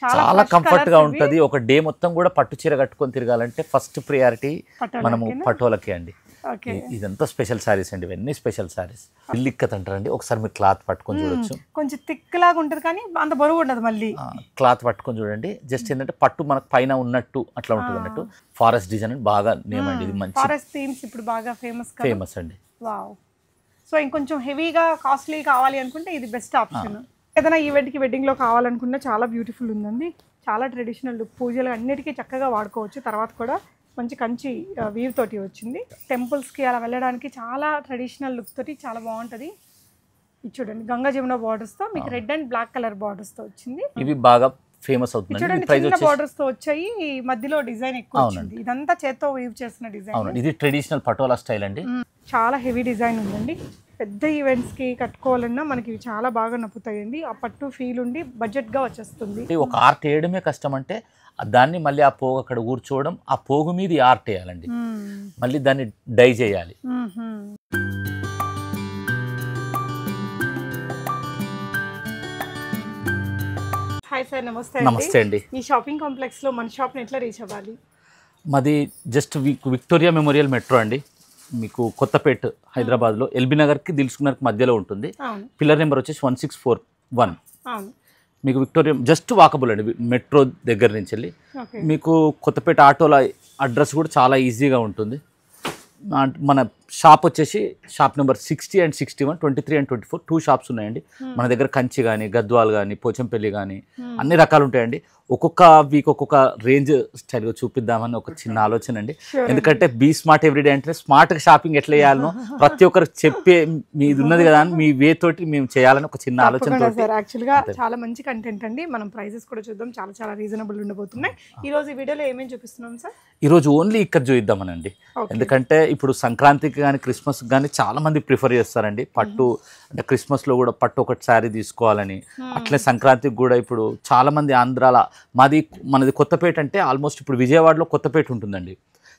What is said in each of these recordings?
చాలా కంఫర్ట్ గా ఉంటది. ఒక డే మొత్తం కూడా పట్టు చీర కట్టుకొని తిరగాలంటే ఫస్ట్ ప్రియారిటీ మనము పటోలకే అండి. ఇదంతా స్పెషల్ సారీస్ అండి, ఇవన్నీ స్పెషల్ సారీస్. ఇల్లిక్కత్ అంటారండి. ఒకసారి మీరు క్లాత్ పట్టుకొని చూడొచ్చు. కొంచెం థిక్ లాగా ఉంటది కానీ అంత బరువు ఉండదు. మళ్ళీ క్లాత్ పట్టుకొని చూడండి. జస్ట్ ఏంటంటే పట్టు మనకు పైన ఉన్నట్టు అట్లా ఉంటుంది అన్నట్టు. ఫారెస్ట్ డిజైన్ బాగా నేమ్ అండి. ఇది మంచి ఫారెస్ట్ థీమ్స్ ఇప్పుడు బాగా ఫేమస్ అండి. వావ్. సో ఇంకొంచెం హెవీగా కాస్ట్లీ కావాలి అనుకుంటే ఇది బెస్ట్ ఆప్షన్. ఏదైనా ఈవెంట్కి వెడ్డింగ్లో కావాలనుకున్నా చాలా బ్యూటిఫుల్ ఉందండి. చాలా ట్రెడిషనల్ లుక్, పూజలు అన్నిటికీ చక్కగా వాడుకోవచ్చు. తర్వాత కూడా మంచి కంచి వీవ్ తోటి వచ్చింది. టెంపుల్స్కి అలా వెళ్ళడానికి చాలా ట్రెడిషనల్ లుక్ తోటి చాలా బాగుంటుంది. ఇది చూడండి, గంగా జమున బార్డర్స్తో మీకు రెడ్ అండ్ బ్లాక్ కలర్ బార్డర్స్తో వచ్చింది. ఇవి బాగా ఫేమస్ అవుతుంది. చూడండి, చిన్న బార్డర్స్ తో వచ్చాయి, మధ్యలో డిజైన్ ఎక్కువ వచ్చింది. ఇదంతా చేత్తో వీవ్ చేసిన డిజైన్. ఇది ట్రెడిషనల్ పటోలా స్టైల్ అండి. చాలా హెవీ డిజైన్ ఉందండి. పెద్ద ఈవెంట్స్ కి కట్టుకోవాలన్నా మనకి ఇవి చాలా బాగా నప్పుతాయండి. ఆ పట్టు ఫీల్ ఉండి బడ్జెట్ గా వచ్చేస్తుంది. ఒక ఆర్ట్ వేయడమే కష్టం అంటే దాన్ని మళ్ళీ ఆ పోగు అక్కడ కూర్చోవడం, ఆ పోగు మీద ఆర్ట్ వేయాలండి. మళ్ళీ దాన్ని డై చేయాలి. హాయ్ సార్, నమస్తే. నమస్తే అండి. ఈ షాపింగ్ కాంప్లెక్స్ లో మన షాప్ ని ఎట్లా రీచ్ అవ్వాలి? మాది జస్ట్ విక్టోరియా మెమోరియల్ మెట్రో అండి. మీకు కొత్తపేట హైదరాబాద్లో ఎల్బీ నగర్కి దిల్సుఖ్నగర్కి మధ్యలో ఉంటుంది. పిల్లర్ నెంబర్ వచ్చేసి 1641. మీకు విక్టోరియా జస్ట్ వాకబుల్ అండి మెట్రో దగ్గర నుంచి వెళ్ళి. మీకు కొత్తపేట ఆటోల అడ్రస్ కూడా చాలా ఈజీగా ఉంటుంది. మన షాప్ వచ్చేసి shop number 60 and 61, 23 and 24 2 shops ఉన్నాయండి. మన దగ్గర కంచి కానీ, గద్వాల్ కానీ, పోచంపల్లి కానీ అన్ని రకాలు ఉంటాయండి. ఒక్కొక్క వీక్ ఒక్కొక్క రేంజ్ స్టైల్గా చూపిద్దామని ఒక చిన్న ఆలోచన అండి. ఎందుకంటే బీ స్మార్ట్ ఎవ్రీడే అంటే స్మార్ట్గా షాపింగ్ ఎట్లా చేయాలనో ప్రతి ఒక్కరికి చెప్పే మీది ఉన్నది కదా అని మీ వే తోటి మేము చేయాలని ఒక చిన్న ఆలోచన. యాక్చువల్గా చాలా మంచి కంటెంట్ అండి. మనం ప్రైజెస్ కూడా చూద్దాం, చాలా చాలా రీజనబుల్ ఉండబోతున్నాయి. ఈ రోజు ఈ వీడియోలో ఏమేమి చూపిస్తున్నాం సార్? ఈరోజు ఓన్లీ ఇక్కడ చూద్దామనండి. ఎందుకంటే ఇప్పుడు సంక్రాంతికి కానీ క్రిస్మస్కి కానీ చాలా మంది ప్రిఫర్ చేస్తారండి పట్టు. అంటే క్రిస్మస్లో కూడా పట్టు ఒకటి శారీ తీసుకోవాలని, అట్లే సంక్రాంతికి కూడా ఇప్పుడు చాలా మంది ఆంధ్రాల మనది కొత్తపేట అంటే ఆల్మోస్ట్ ఇప్పుడు విజయవాడలో కొత్తపేట ఉంటుందండి.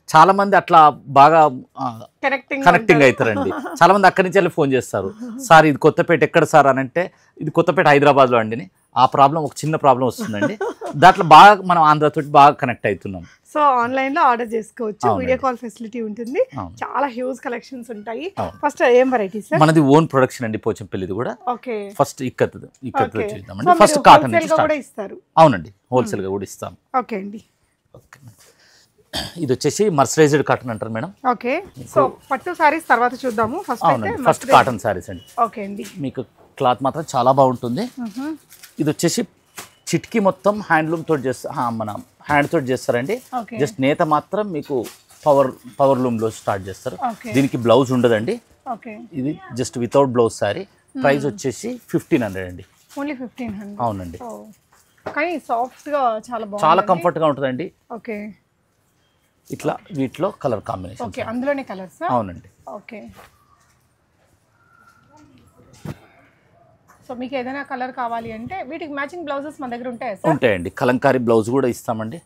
చాలా మంది అట్లా బాగా కనెక్టింగ్ అవుతారండి. చాలా మంది అక్కడి నుంచి వెళ్ళి ఫోన్ చేస్తారు, సార్ ఇది కొత్తపేట ఎక్కడ సార్ అని అంటే ఇది కొత్తపేట హైదరాబాద్లో అండి. ఆ ప్రాబ్లం ఒక చిన్న ప్రాబ్లం వస్తుందండి. దాంట్లో బాగా మనం ఆంధ్రతో బాగా కనెక్ట్ అవుతున్నాం. సో ఆన్లైన్ లో ఆర్డర్ చేసుకోవచ్చు, వీడియో కాల్ ఫెసిలిటీ ఉంటుంది, చాలా హ్యూజ్ కలెక్షన్స్ ఉంటాయి. ఫస్ట్ ఏం వెరైటీస్? మనది ఓన్ ప్రొడక్షన్ అండి పోచంపల్లిది కూడా. ఓకే, ఫస్ట్ ఇక్కత్ చూద్దామండి. ఫస్ట్ కాటన్ కూడా ఇస్తారు. అవునండి, హోల్సేల్ గా కూడా ఇస్తాం. ఓకే అండి. ఓకే, ఇది వచ్చేసి మర్సరైజ్డ్ కాటన్ అంటారు మేడం. ఓకే, సో పట్టు సారీస్ తర్వాత చూద్దాము. ఫస్ట్ కాటన్ సారీస్ అండి. ఓకే అండి. మీకు క్లాత్ మాత్రం చాలా బాగుంటుంది. ఇది వచ్చేసి చిట్కీ మొత్తం హ్యాండ్లూమ్ తోటి చేస్తారు, మన హ్యాండ్ తోటి చేస్తారండి. జస్ట్ నేత మాత్రం మీకు పవర్ లూమ్ లో స్టార్ట్ చేస్తారు. దీనికి బ్లౌజ్ ఉండదండి. ఇది just without blouse sorry. Price వచ్చేసి 1500 అండి. ఓన్లీ 1500? అవునండి. కానీ సాఫ్ట్ గా చాలా బాగుంది, చాలా కంఫర్ట్ గా ఉంటుందండి. ఓకే, ఇట్లా వీటిలో కలర్ కాంబినేషన్. ఓకే, అందులోనే కలర్స్? అవునండి. ఓకే, సో మీకు ఏదైనా కలర్ కావాలి అంటే వీటికి మ్యాచింగ్ బ్లౌజెస్ మన దగ్గర ఉంటాయి సార్? ఉంటాయండి, కలంకారీ బ్లౌజ్ కూడా ఇస్తామండి.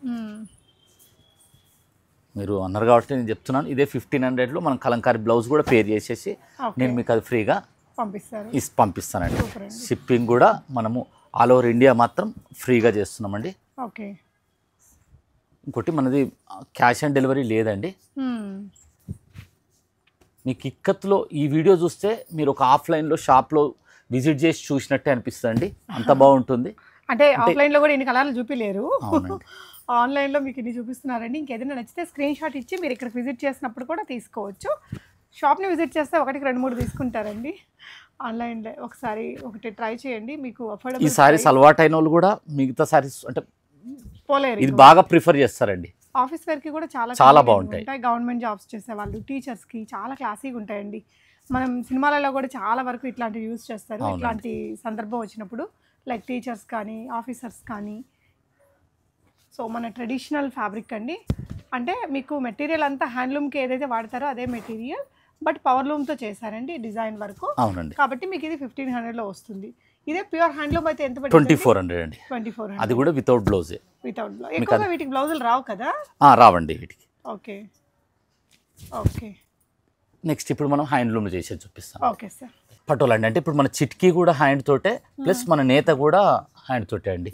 మీరు అన్నారు కాబట్టి నేను చెప్తున్నాను, ఇదే 1500లో మనం కలంకారీ బ్లౌజ్ కూడా పేర్ చేసేసి నేను మీకు అది ఫ్రీగా పంపిస్తానండి. షిప్పింగ్ కూడా మనము ఆల్ ఓవర్ ఇండియా మాత్రం ఫ్రీగా చేస్తున్నామండి. ఓకే, ఇంకోటి మనది క్యాష్ ఆన్ డెలివరీ లేదండి. మీకు ఇక్కత్లో ఈ వీడియో చూస్తే మీరు ఒక ఆఫ్లైన్లో షాప్లో విజిట్ చేసి చూసినట్టే అనిపిస్తుంది, అంత బాగుంటుంది. అంటే ఆఫ్లైన్లో కూడా ఇన్ని కలర్లు చూపిలేరు, ఆన్లైన్లో మీకు ఇన్ని చూపిస్తున్నారండి. ఇంకేదైనా నచ్చితే స్క్రీన్ షాట్ ఇచ్చి మీరు ఇక్కడికి విజిట్ చేసినప్పుడు కూడా తీసుకోవచ్చు. షాప్ని విజిట్ చేస్తే 1కి 2-3 తీసుకుంటారండి. ఆన్లైన్లో ఒకటి ట్రై చేయండి, మీకు అఫోర్డబుల్. ఈ సారీస్ అలవాటు అయిన వాళ్ళు కూడా మిగతా సారీస్ అంటే పోలేరు, ఇది బాగా ప్రిఫర్ చేస్తారండి. ఆఫీస్ వేర్కి కూడా చాలా బాగుంటాయి. గవర్నమెంట్ జాబ్స్ చేసే వాళ్ళు, టీచర్స్కి చాలా క్లాసీగా ఉంటాయండి. మనం సినిమాలలో కూడా చాలా వరకు ఇట్లాంటివి యూజ్ చేస్తారు. ఇట్లాంటి సందర్భం వచ్చినప్పుడు లైక్ టీచర్స్ కానీ ఆఫీసర్స్ కానీ. సో మన ట్రెడిషనల్ ఫ్యాబ్రిక్ అండి. అంటే మీకు మెటీరియల్ అంతా హ్యాండ్లూమ్కి ఏదైతే వాడతారో అదే మెటీరియల్, బట్ పవర్ లూమ్తో చేశారండి డిజైన్ వరకు. అవునండి, కాబట్టి మీకు ఇది 1500లో వస్తుంది. ఇదే ప్యూర్ హ్యాండ్లూమ్ అయితే ఎంత? 2400 అండి. 2400, అది కూడా వితౌట్ బ్లౌజ్. Without blouse. ఎక్కువగా వీటికి బ్లౌజులు రావు కదా? రావండి వీటికి. Okay, okay. నెక్స్ట్ ఇప్పుడు మనం హ్యాండ్లూమ్ చేసేది చూపిస్తాం. Okay sir. పటోలా అండి, అంటే ఇప్పుడు మన చిట్కీ కూడా హ్యాండ్ తోటే, ప్లస్ మన నేత కూడా హ్యాండ్ తోటే అండి.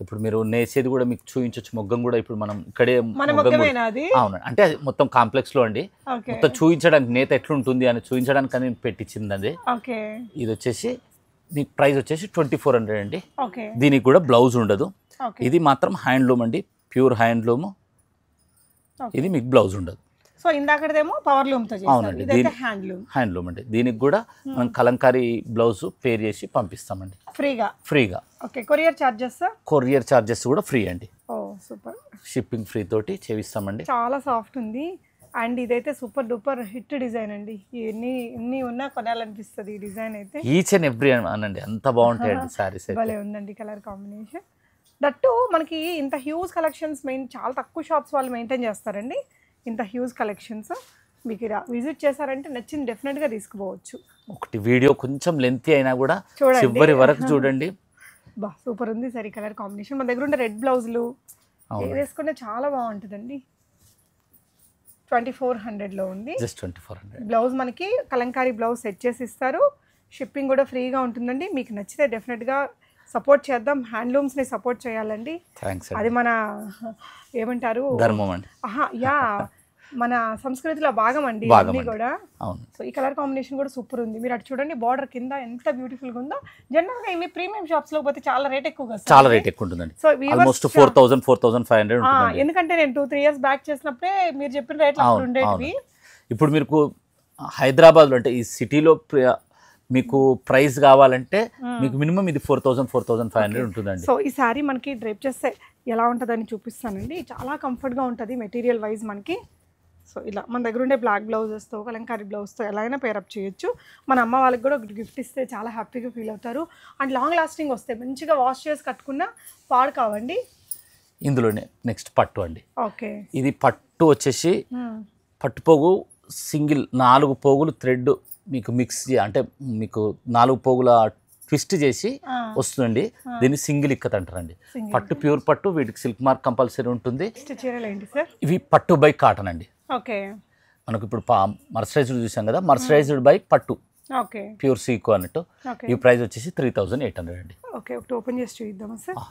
ఇప్పుడు మీరు నేసేది కూడా మీకు చూపించవచ్చు, మొగ్గం కూడా ఇప్పుడు మనం ఇక్కడే అవును అంటే అది మొత్తం కాంప్లెక్స్ లో అండి, మొత్తం చూపించడానికి నేత ఎట్లుంటుంది అని చూపించడానికి అని పెట్టించింది. ఇది వచ్చేసి మీకు ప్రైస్ వచ్చేసి 2400 అండి. దీనికి కూడా బ్లౌజ్ ఉండదు, ఇది మాత్రం హ్యాండ్లూమ్ అండి, ప్యూర్ హ్యాండ్లూమ్. ఇది మీకు బ్లౌజ్ ఉండదు. సో ఇందాకదేమో పవర్ లూమ్ తో చేస్తారు, ఇదైతే హ్యాండ్లూమ్ అండి. దీనికి కూడా మనం కలంకారీ బ్లౌజ్ పేర్ చేసి పంపిస్తామండి ఫ్రీగా. ఓకే, కొరియర్ చార్జెస్ కూడా ఫ్రీ అండి. ఓ సూపర్, షిప్పింగ్ ఫ్రీ తోటి చేయిస్తామండి. చాలా సాఫ్ట్ ఉంది అండ్ ఇదైతే సూపర్ డూపర్ హిట్ డిజైన్ అండి. ఎన్ని ఉన్నా కొనాలనిపిస్తుంది ఈ డిజైన్ అయితే. ఈచ్ అండ్ ఎవ్రీ అనండి, అంత బాగుంటాయండి సారీస్. భలే ఉందండి కలర్ కాంబినేషన్. దట్టు మనకి ఇంత హ్యూజ్ కలెక్షన్స్ చాలా తక్కువ షాప్స్ వాళ్ళు మెయింటైన్ చేస్తారండి. ఇంత హ్యూజ్ కలెక్షన్స్ మీకు ఇలా విజిట్ చేశారంటే నచ్చింది డెఫినెట్గా తీసుకుపోవచ్చు. ఒకటి వీడియో కొంచెం లెంతీ అయినా కూడా చివరి వరకు చూడండి. బా సూపర్ ఉంది సార్ ఈ కలర్ కాంబినేషన్. మన దగ్గర ఉండే రెడ్ బ్లౌజులు వేసుకుంటే చాలా బాగుంటుందండి. 2400లో ఉంది, జస్ట్ 2400. బ్లౌజ్ మనకి కలంకారీ బ్లౌజ్ సెట్ చేసి ఇస్తారు, షిప్పింగ్ కూడా ఫ్రీగా ఉంటుందండి. మీకు నచ్చితే డెఫినెట్గా సపోర్ట్ చేద్దాం, హ్యాండ్లూమ్స్ని సపోర్ట్ చేయాలండి. అది మన ఏమంటారు ధర్మం అండి. యా మన సంస్కృతిలో భాగం అండి అన్నీ కూడా. సో ఈ కలర్ కాంబినేషన్ కూడా సూపర్ ఉంది. మీరు అటు చూడండి, బార్డర్ కింద ఎంత బ్యూటిఫుల్గా ఉందో. జనరల్గా ఇవి ప్రీమియం షాప్స్ లో పోతే చాలా రేట్ ఎక్కువగా, చాలా రేట్ ఎక్కువ ఉంటుందండి. సో ఆల్మోస్ట్ 4000-4500 ఉంటుంది. ఎందుకంటే నేను 2-3 years బ్యాక్ చేసినప్పుడే మీరు చెప్పిన రేట్లు అప్పుడు ఉండేవి. ఇప్పుడు మీకు హైదరాబాద్లో అంటే ఈ సిటీలో మీకు ప్రైస్ కావాలంటే మీకు మినిమం ఇది 4000-4500 ఉంటుందండి. సో ఈ సారీ మనకి డ్రైప్ చేస్తే ఎలా ఉంటుందని చూపిస్తానండి. చాలా కంఫర్ట్గా ఉంటుంది మెటీరియల్ వైజ్ మనకి. సో ఇలా మన దగ్గర ఉండే బ్లాక్ బ్లౌజెస్తో కలంకారీ బ్లౌజ్తో ఎలా అయినా పేరప్ చేయొచ్చు. మన అమ్మ వాళ్ళకి కూడా ఒకటి గిఫ్ట్ ఇస్తే చాలా హ్యాపీగా ఫీల్ అవుతారు. అండ్ లాంగ్ లాస్టింగ్ వస్తాయి, మంచిగా వాష్ చేసి కట్టుకున్న పాడు కావండి. ఇందులోనే నెక్స్ట్ పట్టు అండి. ఓకే, ఇది పట్టు వచ్చేసి పట్టు పోగు సింగిల్ 4 పోగులు థ్రెడ్ మీకు మిక్స్ అంటే మీకు 4 పోగుల ట్విస్ట్ చేసి వస్తుందండి. దీన్ని సింగిల్ ఇక్కత్ అంటారండి. పట్టు ప్యూర్ పట్టు, వీటికి సిల్క్ మార్క్ కంపల్సరీ ఉంటుంది. ఇవి పట్టు బై కాటన్ అండి. ఓకే, మనకు ఇప్పుడు మర్సరైజ్డ్ చూసాం కదా, మర్సరైజ్డ్ బై పట్టు ప్యూర్ సీకో అన్నట్టు. ఈ ప్రైస్ వచ్చేసి 3800 అండి. ఓకే, ఒకటి ఓపెన్ చేసి చూద్దామా సార్?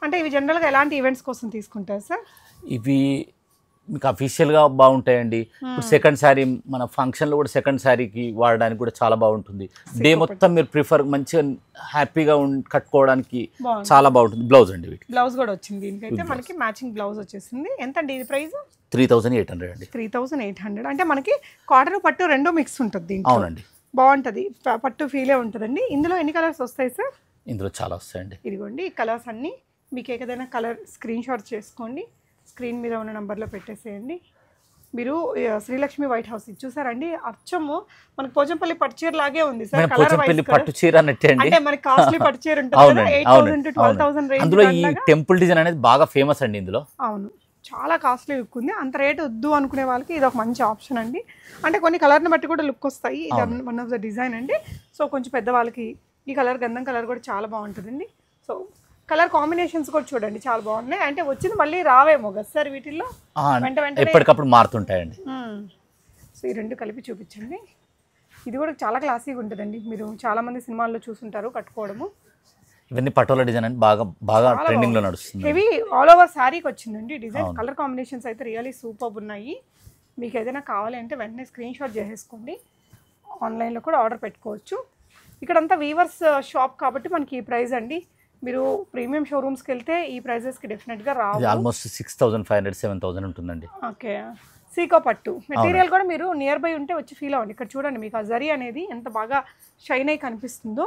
అంటే ఇవి జనరల్గా ఎలాంటి ఈవెంట్స్ కోసం తీసుకుంటారు సార్? ఇవి మీకు అఫీషియల్గా బాగుంటాయండి. ఇప్పుడు సెకండ్ శారీ మన ఫంక్షన్లో కూడా సెకండ్ శారీకి వాడడానికి కూడా చాలా బాగుంటుంది. డే మొత్తం మీరు ప్రిఫర్ మంచిగా హ్యాపీగా కట్టుకోవడానికి చాలా బాగుంటుంది. బ్లౌజ్ అండి, వీటి బ్లౌజ్ కూడా వచ్చింది. దీనికైతే మనకి మ్యాచింగ్ బ్లౌజ్ వచ్చేసింది. ఎంత అండి ఇది ప్రైస్? 3800 అండి. 3800 అంటే మనకి కాటన్ పట్టు రెండు మిక్స్ ఉంటుంది. అవునండి, బాగుంటుంది, పట్టు ఫీలే ఉంటుందండి. ఇందులో ఎన్ని కలర్స్ వస్తాయి సార్? ఇందులో చాలా వస్తాయండి. ఇదిగోండి ఈ కలర్స్ అన్నీ మీకు ఏదైనా కలర్ స్క్రీన్ షాట్ చేసుకోండి, స్క్రీన్ మీద ఉన్న నెంబర్లో పెట్టేసేయండి. మీరు శ్రీలక్ష్మి వైట్ హౌస్ ఇది చూసారండి, అచ్చము మనకి పోచంపల్లి పట్టు చీర లాగే ఉంది సార్. పట్టు చీర అంటే మనకి కాస్ట్లీ పట్టు చీర ఉంటుంది, 8000 to 12000 రేంజ్. అందులో ఈ టెంపుల్ డిజైన్ అనేది బాగా ఫేమస్ అండి ఇందులో. అవును, చాలా కాస్ట్లీ లుక్ ఉంది. అంత రేట్ వద్దు అనుకునే వాళ్ళకి ఇది ఒక మంచి ఆప్షన్ అండి. అంటే కొన్ని కలర్ని బట్టి కూడా లుక్ వస్తాయి. ఇది వన్ ఆఫ్ ద డిజైన్ అండి. సో కొంచెం పెద్దవాళ్ళకి ఈ కలర్ గంధం కలర్ కూడా చాలా బాగుంటుందండి. సో కలర్ కాంబినేషన్స్ కూడా చూడండి చాలా బాగున్నాయి. అంటే వచ్చింది మళ్ళీ రావేమో కదా సార్ వీటిల్లో, ఎప్పటికప్పుడు మారుతుంటాయండి. సో ఈ రెండు కలిపి చూపించండి. ఇది కూడా చాలా క్లాసీగా ఉంటుందండి. మీరు చాలా మంది సినిమాల్లో చూసుంటారు కట్టుకోవడము. ఇవన్నీ పటోలా డిజైన్ అంటే బాగా ట్రెండింగ్ లో నడుస్తుంది. ఇవి ఆల్ ఓవర్ శారీకి వచ్చిందండి డిజైన్. కలర్ కాంబినేషన్స్ అయితే రియల్లీ సూపర్ ఉన్నాయి. మీకు ఏదైనా కావాలి అంటే వెంటనే స్క్రీన్ షాట్ చేసేసుకోండి, ఆన్లైన్లో కూడా ఆర్డర్ పెట్టుకోవచ్చు. ఇక్కడంతా వీవర్స్ షాప్ కాబట్టి మనకి ఈ ప్రైస్ అండి. మీరు ప్రీమియం షోరూమ్స్కి వెళ్తే ఈ ప్రైజెస్కి డెఫినెట్గా రావు. ఆల్మోస్ట్ 6500-7000 ఉంటుందండి. ఓకే, సీకో పట్టు మెటీరియల్ కూడా మీరు నియర్ బై ఉంటే వచ్చి ఫీల్ అవ్వండి. ఇక్కడ చూడండి మీకు ఆ జరీ అనేది ఎంత బాగా షైన్ అయి కనిపిస్తుందో.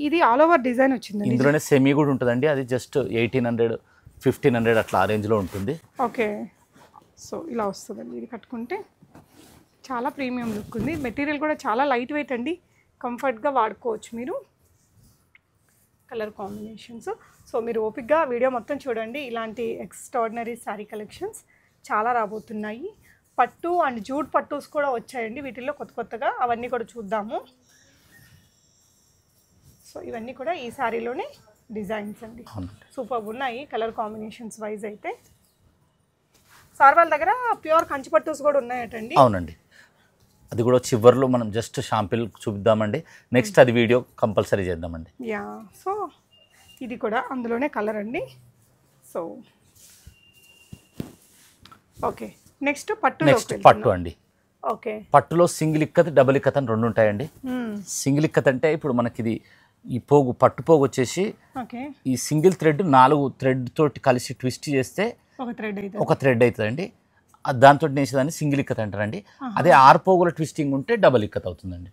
ఇది ఆల్ ఓవర్ డిజైన్ వచ్చింది. ఇందులోనే సెమీ కూడా ఉంటుందండి, అది జస్ట్ 1800-1500 అట్లా ఆ రేంజ్లో ఉంటుంది. ఓకే, సో ఇలా వస్తుందండి. ఇది కట్టుకుంటే చాలా ప్రీమియం లుక్ ఉంది. మెటీరియల్ కూడా చాలా లైట్ వెయిట్ అండి, కంఫర్ట్గా వాడుకోవచ్చు మీరు. కలర్ కాంబినేషన్స్ సో మీరు ఓపిక్గా వీడియో మొత్తం చూడండి. ఇలాంటి ఎక్స్ట్రాడినరీ శారీ కలెక్షన్స్ చాలా రాబోతున్నాయి. పట్టు అండ్ జూట్ పట్టూస్ కూడా వచ్చాయండి వీటిల్లో కొత్తగా, అవన్నీ కూడా చూద్దాము. సో ఇవన్నీ కూడా ఈ శారీలోనే డిజైన్స్ అండి, సూపర్ ఉన్నాయి కలర్ కాంబినేషన్స్ వైజ్ అయితే. సార్ వాళ్ళ దగ్గర ప్యూర్ కంచి పట్టూస్ కూడా ఉన్నాయటండి. అవునండి, అది కూడా చివర్లో మనం జస్ట్ షాంపిల్ చూద్దామండి. నెక్స్ట్ అది వీడియో కంపల్సరీ చేద్దామండి. యా, సో ఇది కూడా అందులోనే కలర్ అండి. సో ఓకే, నెక్స్ట్ పట్టు అండి. ఓకే, పట్టులో సింగిల్ ఇక్కత్ డబుల్ ఇక్కత్ అని రెండు ఉంటాయండి. సింగిల్ ఇక్కత్ అంటే ఇప్పుడు మనకి ఇది ఈ పోగు పట్టు పోగు వచ్చేసి ఈ సింగిల్ థ్రెడ్ 4 థ్రెడ్ తోటి కలిసి ట్విస్ట్ చేస్తే ఒక థ్రెడ్ అవుతుందండి. దాంతో నేసేదాన్ని సింగిల్ ఇక్కత్ అంటారండి. అదే 6 పోగుల ట్విస్టింగ్ ఉంటే డబుల్ ఇక్కత్ అవుతుందండి.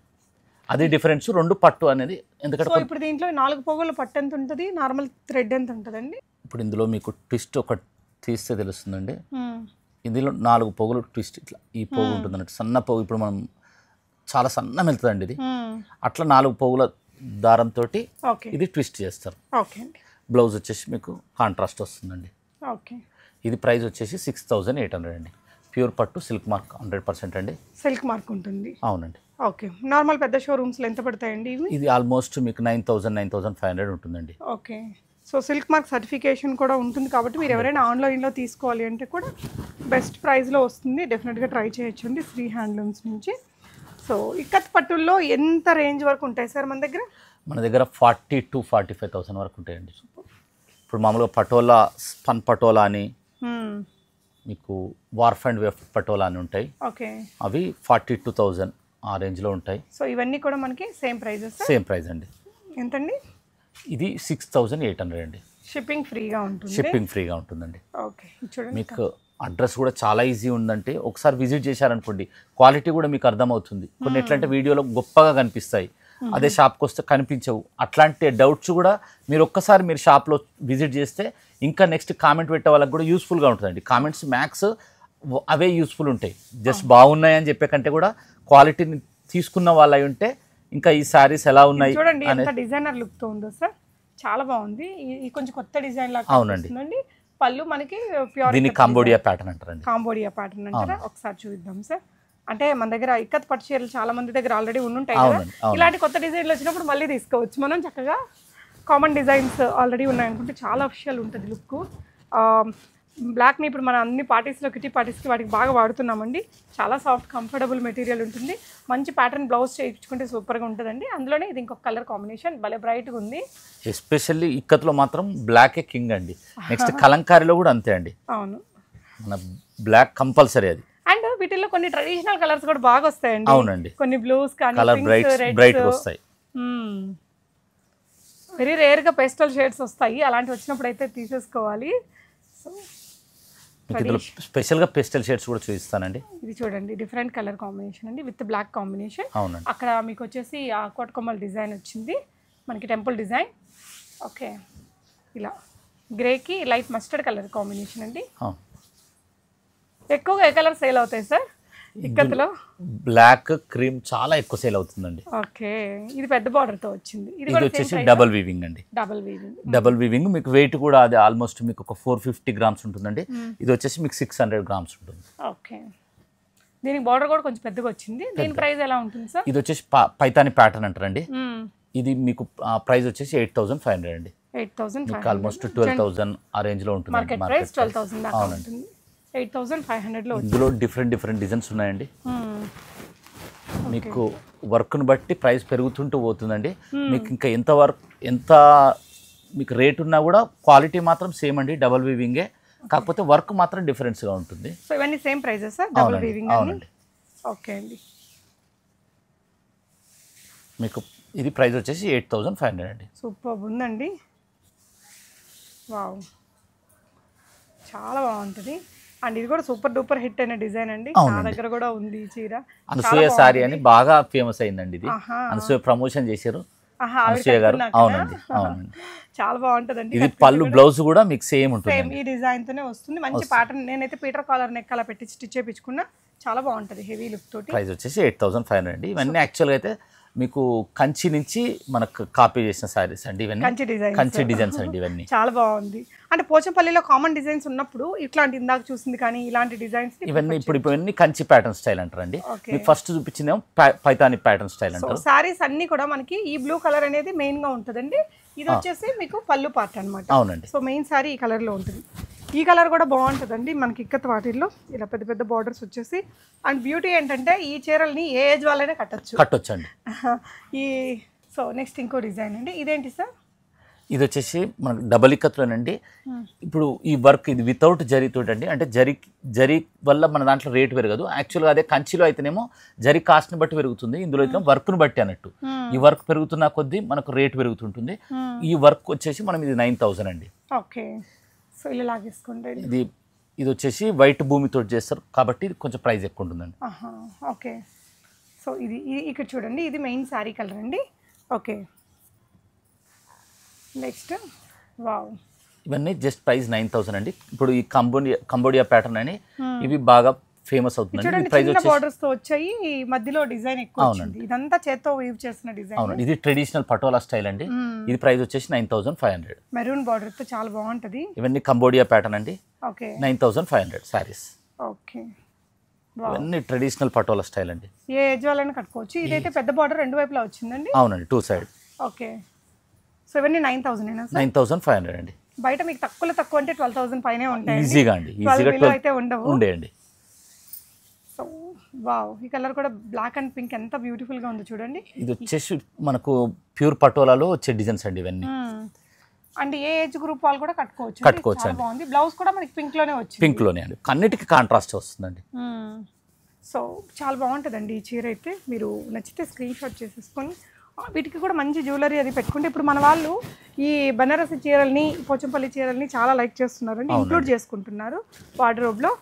అది డిఫరెన్స్ రెండు పట్టు అనేది. ఎందుకంటే ఇప్పుడు దీంట్లో 4 పోగుల పట్టు ఎంత ఉంటుంది, నార్మల్ థ్రెడ్ ఎంత ఉంటుందండి? ఇప్పుడు ఇందులో మీకు ట్విస్ట్ ఒక తీస్తే తెలుస్తుందండి. ఇందులో 4 పోగులు ట్విస్ట్ ఇట్లా ఈ పోగు ఉంటుంది అన్నట్టు, సన్న పోగు. ఇప్పుడు మనం చాలా సన్న వెళ్తుందండి ఇది. అట్లా 4 పోగుల దారంతో ఇది ట్విస్ట్ చేస్తారు. బ్లౌజ్ వచ్చేసి మీకు కాంట్రాస్ట్ వస్తుందండి. ఇది ప్రైస్ వచ్చేసి 6800 అండి. ప్యూర్ పట్టు సిల్క్ మార్క్ 100% అండి. సిల్క్ మార్క్ ఉంటుంది. అవునండి. ఓకే, నార్మల్ పెద్ద షోరూమ్స్లో ఎంత పడతాయండి ఇవి? ఇది ఆల్మోస్ట్ మీకు 9000 9500 ఉంటుందండి. Okay, so silk mark certification కూడా ఉంటుంది కాబట్టి మీరు ఎవరైనా ఆన్లైన్లో తీసుకోవాలి అంటే కూడా బెస్ట్ ప్రైస్లో వస్తుంది. డెఫినెట్గా ట్రై చేయొచ్చండి శ్రీ హ్యాండ్లూమ్స్ నుంచి. సో ఇక్కత్ పట్టుల్లో ఎంత రేంజ్ వరకు ఉంటాయి సార్ మన దగ్గర? మన దగ్గర 40 to 45,000 వరకు ఉంటాయండి. ఇప్పుడు మామూలుగా పటోలా, స్పన్ పటోలా అని, మీకు వార్ఫ్ అండ్ వేఫ్ పటోలా అని ఉంటాయి. ఓకే, అవి 42,000 ఆ రేంజ్లో ఉంటాయి. సో ఇవన్నీ కూడా మనకి సేమ్ ప్రైజెస్? సేమ్ ప్రైస్ అండి. ఎంతండి? ఇది 6800 అండి. షిప్పింగ్ ఫ్రీగా ఉంటుంది? షిప్పింగ్ ఫ్రీగా ఉంటుందండి. ఓకే, చూడండి మీకు అడ్రస్ కూడా చాలా ఈజీ ఉందంటే ఒకసారి విజిట్ చేశారనుకోండి, క్వాలిటీ కూడా మీకు అర్థమవుతుంది. కొన్ని ఎట్లంటే వీడియోలో గొప్పగా కనిపిస్తాయి, అదే షాప్కి వస్తే కనిపించవు. అట్లాంటి డౌట్స్ కూడా మీరు ఒక్కసారి మీరు షాప్లో విజిట్ చేస్తే ఇంకా నెక్స్ట్ కామెంట్ పెట్టే వాళ్ళకి కూడా యూస్ఫుల్గా ఉంటుందండి. కామెంట్స్ మ్యాక్స్ అవే యూస్ఫుల్ ఉంటాయి. జస్ట్ బాగున్నాయని చెప్పే కంటే కూడా క్వాలిటీని తీసుకున్న వాళ్ళు అయి ఉంటే ఇంకా ఈ సారీస్ ఎలా ఉన్నాయి చూడండి, ఎంత డిజైనర్ లుక్ తో ఉందో సార్. చాలా బాగుంది. ఇది కొంచెం కొత్త డిజైన్ లాగా అవునండి. పళ్ళు మనకి ప్యూర్, దీన్ని కాంబోడియా ప్యాటర్న్ అంటారండి. కాంబోడియా ప్యాటర్న్ అంటారా? ఒకసారి చూద్దాం సార్. అంటే మన దగ్గర ఇక్కత్ పట్టు చీరలు చాలా మంది దగ్గర ఆల్రెడీ ఉంటాయి కదా, ఇలాంటి కొత్త డిజైన్లు వచ్చినప్పుడు మళ్ళీ తీసుకోవచ్చు మనం. చక్కగా కామన్ డిజైన్స్ ఆల్రెడీ ఉన్నాయనుకుంటే చాలా అఫిషియల్ ఉంటుంది లుక్. బ్లాక్ని ఇప్పుడు మనం అన్ని పార్టీస్లో, కిటీ పార్టీస్కి వాటికి బాగా వాడుతున్నామండి. చాలా సాఫ్ట్ కంఫర్టబుల్ మెటీరియల్ ఉంటుంది. మంచి ప్యాటర్న్ బ్లౌజ్ చేయించుకుంటే సూపర్గా ఉంటుందండి. అందులోనే ఇది ఇంకొక కలర్ కాంబినేషన్ భలే బ్రైట్గా ఉంది. ఎస్పెషల్లీ ఇక్కత్లో మాత్రం బ్లాకే కింగ్ అండి. నెక్స్ట్ కలంకారీలో కూడా అంతే అండి. అవును, మన బ్లాక్ కంపల్సరీ అది. అండ్ వీటిల్లో కొన్ని ట్రెడిషనల్ కలర్స్ కూడా బాగా వస్తాయండి. అవునండి, కొన్ని బ్లూస్ కానీ బ్రైట్ వస్తాయి. వెరీ రేర్గా పేస్టల్ షేడ్స్ వస్తాయి. అలాంటివి వచ్చినప్పుడు అయితే తీసేసుకోవాలి. సో ఇందులో స్పెషల్గా పేస్టల్ షేడ్స్ కూడా చూపిస్తానండి. ఇది చూడండి, డిఫరెంట్ కలర్ కాంబినేషన్ అండి విత్ బ్లాక్ కాంబినేషన్. అవునండి, అక్కడ మీకు వచ్చేసి ఆ కోటకొమ్మల డిజైన్ వచ్చింది మనకి, టెంపుల్ డిజైన్. ఓకే, ఇలా గ్రేకి లైట్ మస్టర్డ్ కలర్ కాంబినేషన్ అండి. ఎక్కువగా ఏ కలర్ సేల్ అవుతాయి సార్ ఇక్కత్లో? బ్లాక్, క్రీమ్ చాలా ఎక్కువ సేల్ అవుతుందండి. ఓకే, ఇది పెద్ద బార్డర్ తో వచ్చింది. ఇది వచ్చేసి డబుల్ వీవింగ్ అండి. డబుల్ వీవింగ్ మీకు వెయిట్ కూడా అది ఆల్మోస్ట్ మీకు ఒక 450 గ్రామ్స్ ఉంటుందండి. ఇది వచ్చేసి మీకు 600 గ్రామ్స్ ఉంటుంది. ఓకే, దీనికి బార్డర్ కూడా కొంచెం పెద్దగా వచ్చింది. దీని ప్రైస్ ఎలా ఉంటుంది సార్? ఇది వచ్చేసి పైతాని ప్యాటర్న్ అంటారండి. ఇది మీకు ప్రైస్ వచ్చేసి 8500 అండి. 8500 ఆల్మోస్ట్ 12,000 ఆ రేంజ్ లో ఉంటుంది. మార్కెట్ ప్రైస్ 12,000 దాకా ఉంటుంది. 8500లో ఇందులో డిఫరెంట్ డిజైన్స్ ఉన్నాయండి. మీకు వర్క్ను బట్టి ప్రైస్ పెరుగుతుంటూ పోతుందండి. మీకు ఇంకా ఎంత మీకు రేట్ ఉన్నా కూడా క్వాలిటీ మాత్రం సేమ్ అండి, డబుల్ వీవింగే. కాకపోతే వర్క్ మాత్రం డిఫరెన్స్గా ఉంటుంది. సో ఇవన్నీ same prices sir? Double weaving. అవునండి. ఓకే అండి, మీకు ఇది ప్రైస్ వచ్చేసి 8500 అండి. సూపర్ ఉందండి. వావ్, చాలా బాగుంటుంది. అండ్ ఇది కూడా సూపర్ డూపర్ హిట్ అయిన డిజైన్ అండి. నా దగ్గర కూడా ఉంది ఈ చీర. అనసూయ సారీ అని బాగా ఫేమస్ అయిందండి. ఇది అనసూయ ప్రమోషన్ చేశారు అనసూయ గారు. అవునండి, అవునండి, చాలా బాగుంటుందండి. ఇది పళ్ళు బ్లౌజ్ కూడా మీకు సేమ్ ఉంటుంది. సేమ్ ఈ డిజైన్ తోనే వస్తుంది. మంచి ప్యాటర్న్. నేనైతే పీటర్ కాలర్ నెక్ అలా పెట్టి స్టిచ్ చేయించుకున్నా. చాలా బాగుంటుంది హెవీ లుక్ తోటి. ప్రైస్ వచ్చేసి 8500 అండి. ఇవన్నీ యాక్చువల్గా అయితే మీకు కంచి నుంచి మనకు కాపీ చేసిన సారీస్ అండి. ఇవన్నీ కంచి డిజైన్స్ అండి. ఇవన్నీ చాలా బాగుంది. అంటే పోచంపల్లిలో కామన్ డిజైన్స్ ఉన్నప్పుడు ఇట్లాంటి ఇందాక చూసింది కానీ ఇలాంటి డిజైన్స్ ఇవన్నీ ఇవన్నీ కంచి ప్యాటర్న్ స్టైల్ అంటారండి. మీకు ఫస్ట్ చూపించిందేమో పైతాని ప్యాటర్న్ స్టైల్ అంటారు. సారీస్ అన్ని కూడా మనకి ఈ బ్లూ కలర్ అనేది మెయిన్ గా ఉంటుందండి. ఇది వచ్చేసి మీకు పళ్ళు పార్ట్ అనమాట. అవునండి, సో మెయిన్ సారీ ఈ కలర్ లో ఉంటుంది. ఈ కలర్ కూడా బాగుంటుందండి మనకి ఇక్కత్ వాటిల్లో. ఇలా పెద్ద పెద్ద బార్డర్స్ వచ్చేసి. అండ్ బ్యూటీ ఏంటంటే ఈ చీరల్ని ఏ ఏజ్ వాళ్ళైనా కట్టొచ్చు అండి. ఈ సో నెక్స్ట్ ఇంకో డిజైన్ అండి. ఇదేంటి సార్? ఇది వచ్చేసి మనకు డబల్ ఇక్కత్లోనండి. ఇప్పుడు ఈ వర్క్ ఇది వితౌట్ జరీతో అండి, అంటే జరీ వల్ల మన దాంట్లో రేట్ పెరగదు. యాక్చువల్గా అదే కంచిలో అయితేనేమో జరీ కాస్ట్ని బట్టి పెరుగుతుంది, ఇందులో అయితే వర్క్ను బట్టి అన్నట్టు. ఈ వర్క్ పెరుగుతున్న కొద్దీ మనకు రేట్ పెరుగుతుంటుంది. ఈ వర్క్ వచ్చేసి మనం ఇది 9000 అండి. ఓకే, సో ఇలా లాగేసుకుంటే ఇది వచ్చేసి వైట్ భూమితో చేస్తారు కాబట్టి ఇది కొంచెం ప్రైస్ ఎక్కువ ఉంటుందండి. ఓకే, సో ఇది ఇక్కడ చూడండి, ఇది మెయిన్ శారీ కలర్ అండి. ఓకే, నెక్స్ట్ వావ్, ఇవన్నీ జస్ట్ ప్రైస్ 9000 అండి. ఇప్పుడు ఈ కంబోడియా ప్యాటర్న్ అని ఇవి బాగా ఫేమస్ అవుతుంది. బోర్డర్స్ తో వచ్చాయి, మధ్యలో డిజైన్ ఎక్కువ వచ్చింది. ఇదంతా చేత్తో వీవ్ చేసిన డిజైన్. అవునండి, ఇది ట్రెడిషనల్ పటోలా స్టైల్ అండి. ఇది ప్రైస్ వచ్చేసి 9500. మెరూన్ బార్డర్ తో చాలా బాగుంటది. ఇవన్నీ కంబోడియా ప్యాటర్న్ అండి. ఓకే, 9500 సారీస్. ఓకే, ఇవన్నీ ట్రెడిషనల్ పటోలా స్టైల్ అండి. ఏ ఏజ్ వాళ్ళని కట్టుకోవచ్చు. ఇదైతే పెద్ద బార్డర్ రెండు వైపులా వచ్చిందండి. అవునండి, 2 సైడ్. ఓకే, సో ఇవన్నీ 9000 9500 అండి. బయట మీకు తక్కువ అంటే 12000 పైనే ఉంటాయి ఈజీగా అండి. ఈజీగా అయితే ఉండవు, ఉండేయండి. సో వావ్, ఈ కలర్ కూడా బ్లాక్ అండ్ పింక్ ఎంత బ్యూటిఫుల్ గా ఉందో చూడండి. ఇది వచ్చేసి మనకు ప్యూర్ పటోలాలో వచ్చే డిజైన్స్ అండి ఇవన్నీ. అంటే ఏ ఏజ్ గ్రూప్ వాళ్ళు కూడా కట్టుకోవచ్చు అండి. బాగుంది. బ్లౌజ్ కూడా మనకి పింక్ లోనే వచ్చింది. పింక్ లోనే అండి, అన్నిటికీ కాంట్రాస్ట్ వస్తుందండి. సో చాలా బాగుంటుందండి ఈ చీర అయితే. మీరు నచ్చితే స్క్రీన్ షాట్ చేసేసుకొని వీటికి కూడా మంచి జ్యువెలరీ అది పెట్టుకుంటే, ఇప్పుడు మన వాళ్ళు ఈ బనారసి చీరల్ని, పోచంపల్లి చీరల్ని చాలా లైక్ చేస్తున్నారు అండి, ఇంక్లూడ్ చేసుకుంటున్నారు వార్డ్రోబ్లో.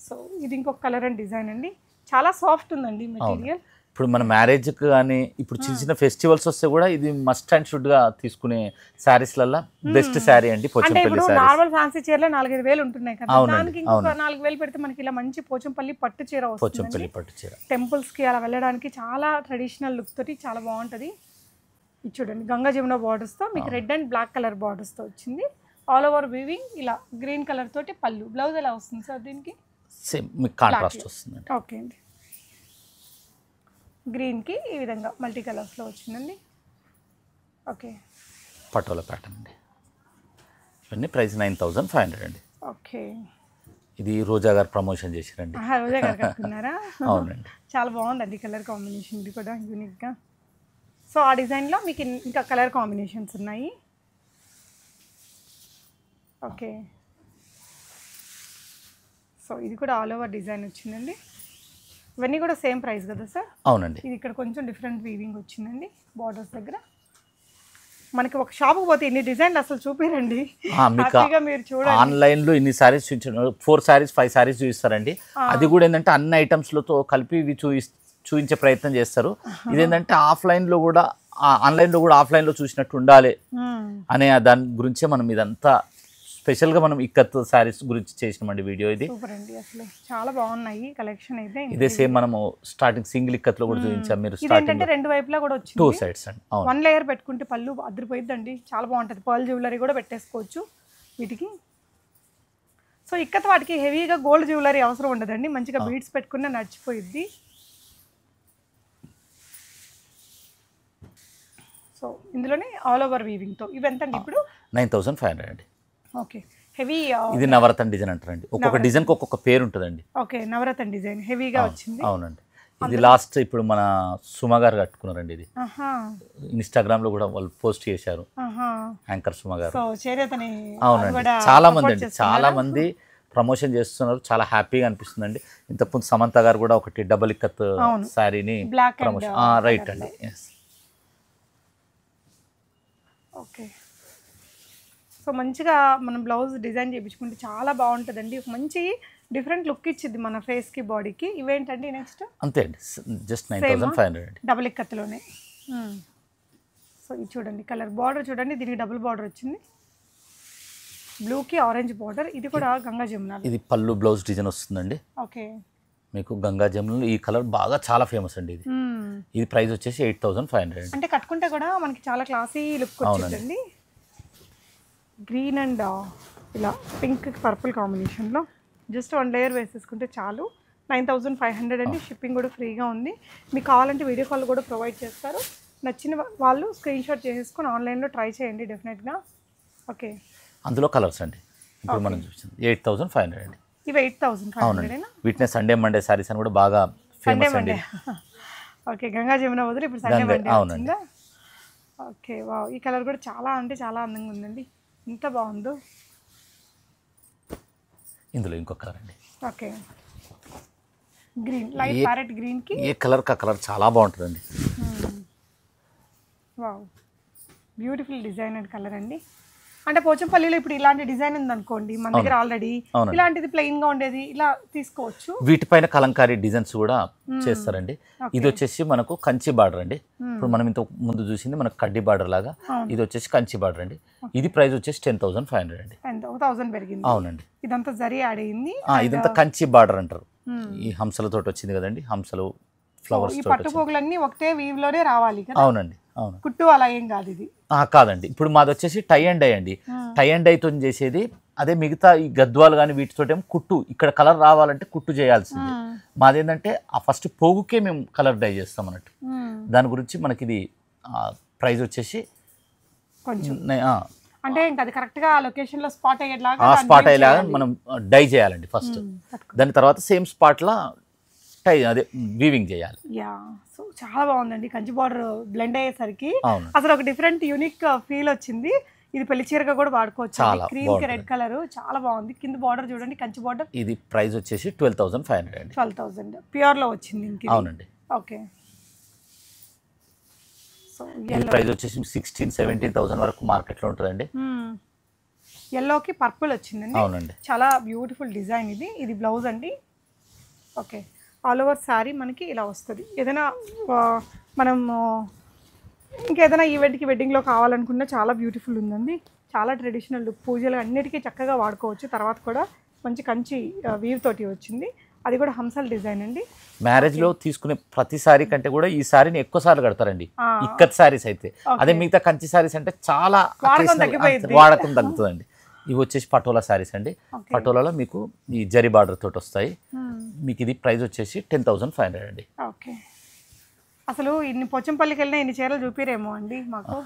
సో ఇది ఇంకొక కలర్ అండ్ డిజైన్ అండి, చాలా సాఫ్ట్ ఉందండి మెటీరియల్. ఇప్పుడు మన మ్యారేజ్కి కానీ ఇప్పుడు చిన్న చిన్న ఫెస్టివల్స్ వస్తే కూడా ఇది మస్ట్ అండ్ షుడ్గా తీసుకునే శారీస్లలో బెస్ట్ శారీ అండి పోచంపల్లి శారీ. నార్మల్ ఫ్యాన్సీ చీరలో 4-5 వేలు ఉంటున్నాయి కదా, దానికి ఇంకొక 4,000 పెడితే మనకి ఇలా మంచి పోచంపల్లి పట్టు చీర వస్తుంది. పోచంపల్లి పట్టు చీర టెంపుల్స్కి అలా వెళ్ళడానికి చాలా ట్రెడిషనల్ లుక్ తోటి చాలా బాగుంటుంది. ఇది చూడండి, గంగా జమున బార్డర్స్తో మీకు రెడ్ అండ్ బ్లాక్ కలర్ బార్డర్స్తో వచ్చింది. ఆల్ ఓవర్ వీవింగ్ ఇలా గ్రీన్ కలర్ తోటి పళ్ళు. బ్లౌజ్ ఎలా వస్తుంది సార్ దీనికి? సేమ్ మీకు కాంట్రాస్ట్ వస్తుంది. ఓకే అండి, గ్రీన్కి ఈ విధంగా మల్టీ కలర్స్లో వచ్చిందండి. ఓకే, పటోలా ప్యాటర్న్ అండి. ఇవన్నీ ప్రైస్ 9500 అండి. ఓకే, ఇది రోజా గారు ప్రమోషన్ చేశారండి. రోజా గారు కట్టుకున్నారా? అవునండి, చాలా బాగుందండి కలర్ కాంబినేషన్, ఇది కూడా యూనిక్గా. సో ఆ డిజైన్లో మీకు ఇంకా కలర్ కాంబినేషన్స్ ఉన్నాయి. ఓకే, సో ఇది కూడా ఆల్ ఓవర్ డిజైన్ వచ్చిందండి. ఇవన్నీ కూడా సేమ్ ప్రైస్ కదా సార్? అవునండి, ఇది ఇక్కడ కొంచెం డిఫరెంట్ వీవింగ్ వచ్చిందండి బార్డర్స్ దగ్గర. మనకి ఒక షాప్కి పోతే ఇన్ని డిజైన్లు అసలు చూపిరండి, మీరు చూడండి. ఆన్లైన్లో ఇన్ని సారీస్ చూపించారు, 4 సారీస్ 5 సారీస్ చూపిస్తారండి. అది కూడా ఏంటంటే అన్ని ఐటమ్స్లతో కలిపి ఇవి చూపించే ప్రయత్నం చేస్తారు. ఇదేంటంటే ఆఫ్లైన్లో కూడా ఆన్లైన్లో కూడా ఆఫ్లైన్లో చూసినట్టు ఉండాలి అనే దాని గురించే మనం ఇదంతా స్పెషల్గా మనం ఇక్కత్ శారీస్ గురించి చేసినామండి వీడియో. ఇది సూపర్ అండి, అసలు చాలా బాగున్నాయి కలెక్షన్ అయితే. ఇదే సేమ్ మనము స్టార్టింగ్ సింగిల్ ఇక్కత్లో కూడా చూపించాం. మీరు స్టార్టింగ్ రెండు వైపులా కూడా వచ్చింది, 2 సైడ్స్ అండి. 1 లేయర్ పెట్టుకుంటే పళ్ళు అదిరిపోయిద్దండి, చాలా బాగుంటుంది. పర్ల్ జ్యువెలరీ కూడా పెట్టేసుకోవచ్చు వీటికి. సో ఇక్కత్ వాటికి హెవీగా గోల్డ్ జ్యువెలరీ అవసరం ఉండదండి, మంచిగా బీడ్స్ పెట్టుకున్న నడిచిపోయిద్ది. సో ఇందులోనే ఆల్ ఓవర్ వీవింగ్తో ఇవి ఎంతండి ఇప్పుడు? 9500 అండి. Okay, heavy. ఇది నవరత్న డిజైన్ అంటారండి, ఒక్కొక్క డిజైన్కి ఒక్కొక్క పేరు ఉంటుందండి. ఓకే, నవరత్న డిజైన్ హెవీగా వచ్చింది. అవునండి, ఇది లాస్ట్ ఇప్పుడు మన సుమ గారు కట్టుకున్నారండి. ఇది ఇన్స్టాగ్రామ్లో కూడా వాళ్ళు పోస్ట్ చేశారు, యాంకర్ సుమ గారు. అవునండి, చాలా మంది అండి, చాలా మంది ప్రమోషన్ చేస్తున్నారు, చాలా హ్యాపీగా అనిపిస్తుందండి. ఇంతకుముందు సమంత గారు కూడా ఒకటి డబల్ ఇక్కత్ శారీని ప్రమోషన్. రైట్ అండి. ఓకే, సో మంచిగా మనం బ్లౌజ్ డిజైన్ చేయించుకుంటే చాలా బాగుంటుందండి, ఒక మంచి డిఫరెంట్ లుక్ ఇచ్చింది మన ఫేస్కి బాడీకి. ఇవేంటండి నెక్స్ట్? అంతే అండి, జస్ట్ 9500 డబుల్ ఇక్కత్లోనే. సో ఇది చూడండి కలర్, బార్డర్ చూడండి, దీనికి డబుల్ బార్డర్ వచ్చింది, బ్లూకి ఆరెంజ్ బార్డర్. ఇది కూడా గంగా జమున, ఇది పళ్ళు బ్లౌజ్ డిజైన్ వస్తుందండి. ఓకే, మీకు గంగా జమునలో ఈ కలర్ బాగా చాలా ఫేమస్ అండి. ఇది ప్రైస్ వచ్చేసి 8500. అంటే కట్టుకుంటే కూడా మనకి చాలా క్లాసీ లుక్ వచ్చిందండి. గ్రీన్ అండ్ ఇలా పింక్ పర్పుల్ కాంబినేషన్లో జస్ట్ 1 లేయర్ వేసేసుకుంటే చాలు. 9500 అండి. షిప్పింగ్ కూడా ఫ్రీగా ఉంది. మీకు కావాలంటే వీడియో కాల్ కూడా ప్రొవైడ్ చేస్తారు. నచ్చిన వాళ్ళు స్క్రీన్ షాట్ చేసేసుకొని ఆన్లైన్లో ట్రై చేయండి డెఫినెట్గా. ఓకే, అందులో కలర్స్ అండి ఇప్పుడు మనం చూసింది 8500 అండి. ఇవి 8500. వీటినే సండే మండే సారీస్ అని కూడా బాగా ఫేమస్ అండి. ఓకే, గంగా జమున వదిలి ఇప్పుడు సండే మండే. అవునండి. ఓకే వావ్, ఈ కలర్ కూడా చాలా అంటే చాలా అందంగా ఉందండి, ఎంత బాగుందో. ఇందులో ఇంకొక కలర్ అండి. Okay, green, light parrot green కి ఏ కలర్ కా కలర్ చాలా బాగుంటుందండి. వావ్, బ్యూటిఫుల్ డిజైనర్ కలర్ అండి. అంటే పోచంపల్లిలో ఇప్పుడు ఇలాంటి డిజైన్ ఉంది అనుకోండి మన దగ్గర ఆల్రెడీ, ఇలాంటిది ప్లెయిన్ గా ఉండేది ఇలా తీసుకోవచ్చు. వీటిపైన కలంకారీ డిజైన్స్ కూడా చేస్తారండి. ఇది వచ్చేసి మనకు కంచి బార్డర్ అండి. ఇప్పుడు మనం ఇంత ముందు చూసింది మనకు కడ్డీ బార్డర్ లాగా, ఇది వచ్చేసి కంచి బార్డర్ అండి. ఇది ప్రైస్ వచ్చేసి 10,500 అండి. 1000 పెరిగింది. అవునండి, ఇదంతా జరీ యాడ్ అయింది. ఇదంతా కంచి బార్డర్ అంటారు. ఈ హంసలతో వచ్చింది కదండి, హంసలు ఫ్లవర్స్. ఈ పట్టుపోగులన్నీ ఒకటే వీవ్ లోనే రావాలి కదా. అవునండి, అవును. కుట్టు అలా ఏం కాదు ఇది. కాదండి, ఇప్పుడు మాది వచ్చేసి టై అండ్ డై అండి. టై అండ్ డైతో చేసేది అదే. మిగతా ఈ గద్వాలు కానీ వీటితో కుట్టు, ఇక్కడ కలర్ రావాలంటే కుట్టు చేయాల్సింది. మాది ఏంటంటే ఆ ఫస్ట్ పోగుకే మేము కలర్ డై చేస్తాం అన్నట్టు. దాని గురించి మనకి ఇది ప్రైస్ వచ్చేసి కొంచెం అంటే ఇంకా అది కరెక్ట్ గా లొకేషన్ లో స్పాట్ అయ్యేలాగా, స్పాట్ అయ్యేలాగా మనం డై చేయాలండి ఫస్ట్. దాని తర్వాత సేమ్ స్పాట్ లా టై అదే వీవింగ్ చేయాలి. యా, సో చాలా బాగుందండి. కంచి బార్డర్ బ్లెండ్ అయ్యేసరికి అసలు ఒక డిఫరెంట్ యూనిక్ ఫీల్ వచ్చింది. ఇది పెళ్లి చీరగా కూడా వాడుకోవచ్చు. క్రీమ్ కి రెడ్ కలర్ చాలా బాగుంది. కింద బార్డర్ చూడండి, కంచి బార్డర్. ఇది ప్రైస్ వచ్చేసి 12,500 అండి. 12,000 ప్యూర్ లో వచ్చింది ఇంక. అవునండి. ఓకే, సో ఈ ప్రైస్ వచ్చేసి 16,000-17,000 వరకు మార్కెట్ లో ఉంటుందండి. ఎల్లోకి పర్పుల్ వచ్చిందండి. అవునండి, చాలా బ్యూటిఫుల్ డిజైన్ ఇది. ఇది బ్లౌజ్ అండి. ఓకే, ఆల్ ఓవర్ శారీ మనకి ఇలా వస్తుంది. ఏదైనా మనం ఇంకేదైనా ఈవెంట్కి వెడ్డింగ్లో కావాలనుకున్నా చాలా బ్యూటిఫుల్ ఉందండి. చాలా ట్రెడిషనల్ లుక్, పూజలు అన్నిటికీ చక్కగా వాడుకోవచ్చు. తర్వాత కూడా మంచి కంచి వీవ్ తోటి వచ్చింది. అది కూడా హంసల్ డిజైన్ అండి. మ్యారేజ్ లో తీసుకునే ప్రతి సారీ కంటే కూడా ఈ సారీని ఎక్కువ సార్లు కడతారండి, ఇక్కత్ సారీస్ అయితే. అదే మిగతా కంచి సారీస్ అంటే చాలా వాడకం తగ్గుతుందండి. ఇవి వచ్చేసి పటోలా సారీస్ అండి. పటోలాలో మీకు ఈ జరీ బార్డర్ తోటి వస్తాయి. మీకు ఇది ప్రైస్ వచ్చేసి 10,500 అండి. ఓకే, అసలు ఇన్ని పోచంపల్లికి వెళ్ళినా ఇన్ని చీరలు చూపిరేమో అండి మాకు.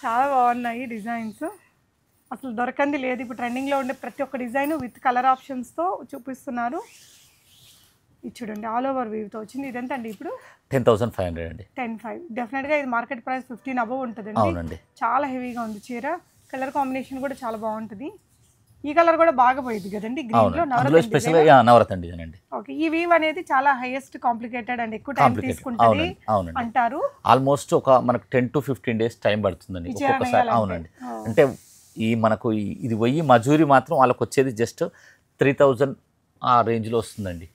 చాలా బాగున్నాయి డిజైన్స్, అసలు దొరకంది లేదు. ఇప్పుడు ట్రెండింగ్లో ఉండే ప్రతి ఒక్క డిజైన్ విత్ కలర్ ఆప్షన్స్తో చూపిస్తున్నారు. ఇది చూడండి, ఆల్ ఓవర్ వీవ్తో వచ్చింది. ఇదంతా అండి ఇప్పుడు 10,500 అండి. 10,500. డెఫినెట్గా ఇది మార్కెట్ ప్రైస్ 15 అబవ్ ఉంటుందండి. అవునండి, చాలా హెవీగా ఉంది చీర. కలర్ కాంబినేషన్ కూడా చాలా బాగుంటుంది. ఈ కలర్ కూడా బాగా పోయింది కదండి, గ్రీన్ లో నవరత్న డిజైన్ అండి. ఓకే, ఈ వీవ్ అనేది చాలా హైయెస్ట్ కాంప్లికేటెడ్ అండ్ ఎక్కువ టైం తీసుకుంటుంది అంటారు. ఆల్మోస్ట్ ఒక మనకు 10 to 15 days టైం పడుతుందండి ఒక్కొక్కసారి. అవునండి, అంటే ఈ మనకు ఇది పోయి మజూరి మాత్రం వాళ్ళకి వచ్చేది జస్ట్ 3,000 ఆ రేంజ్ లో వస్తుందండి.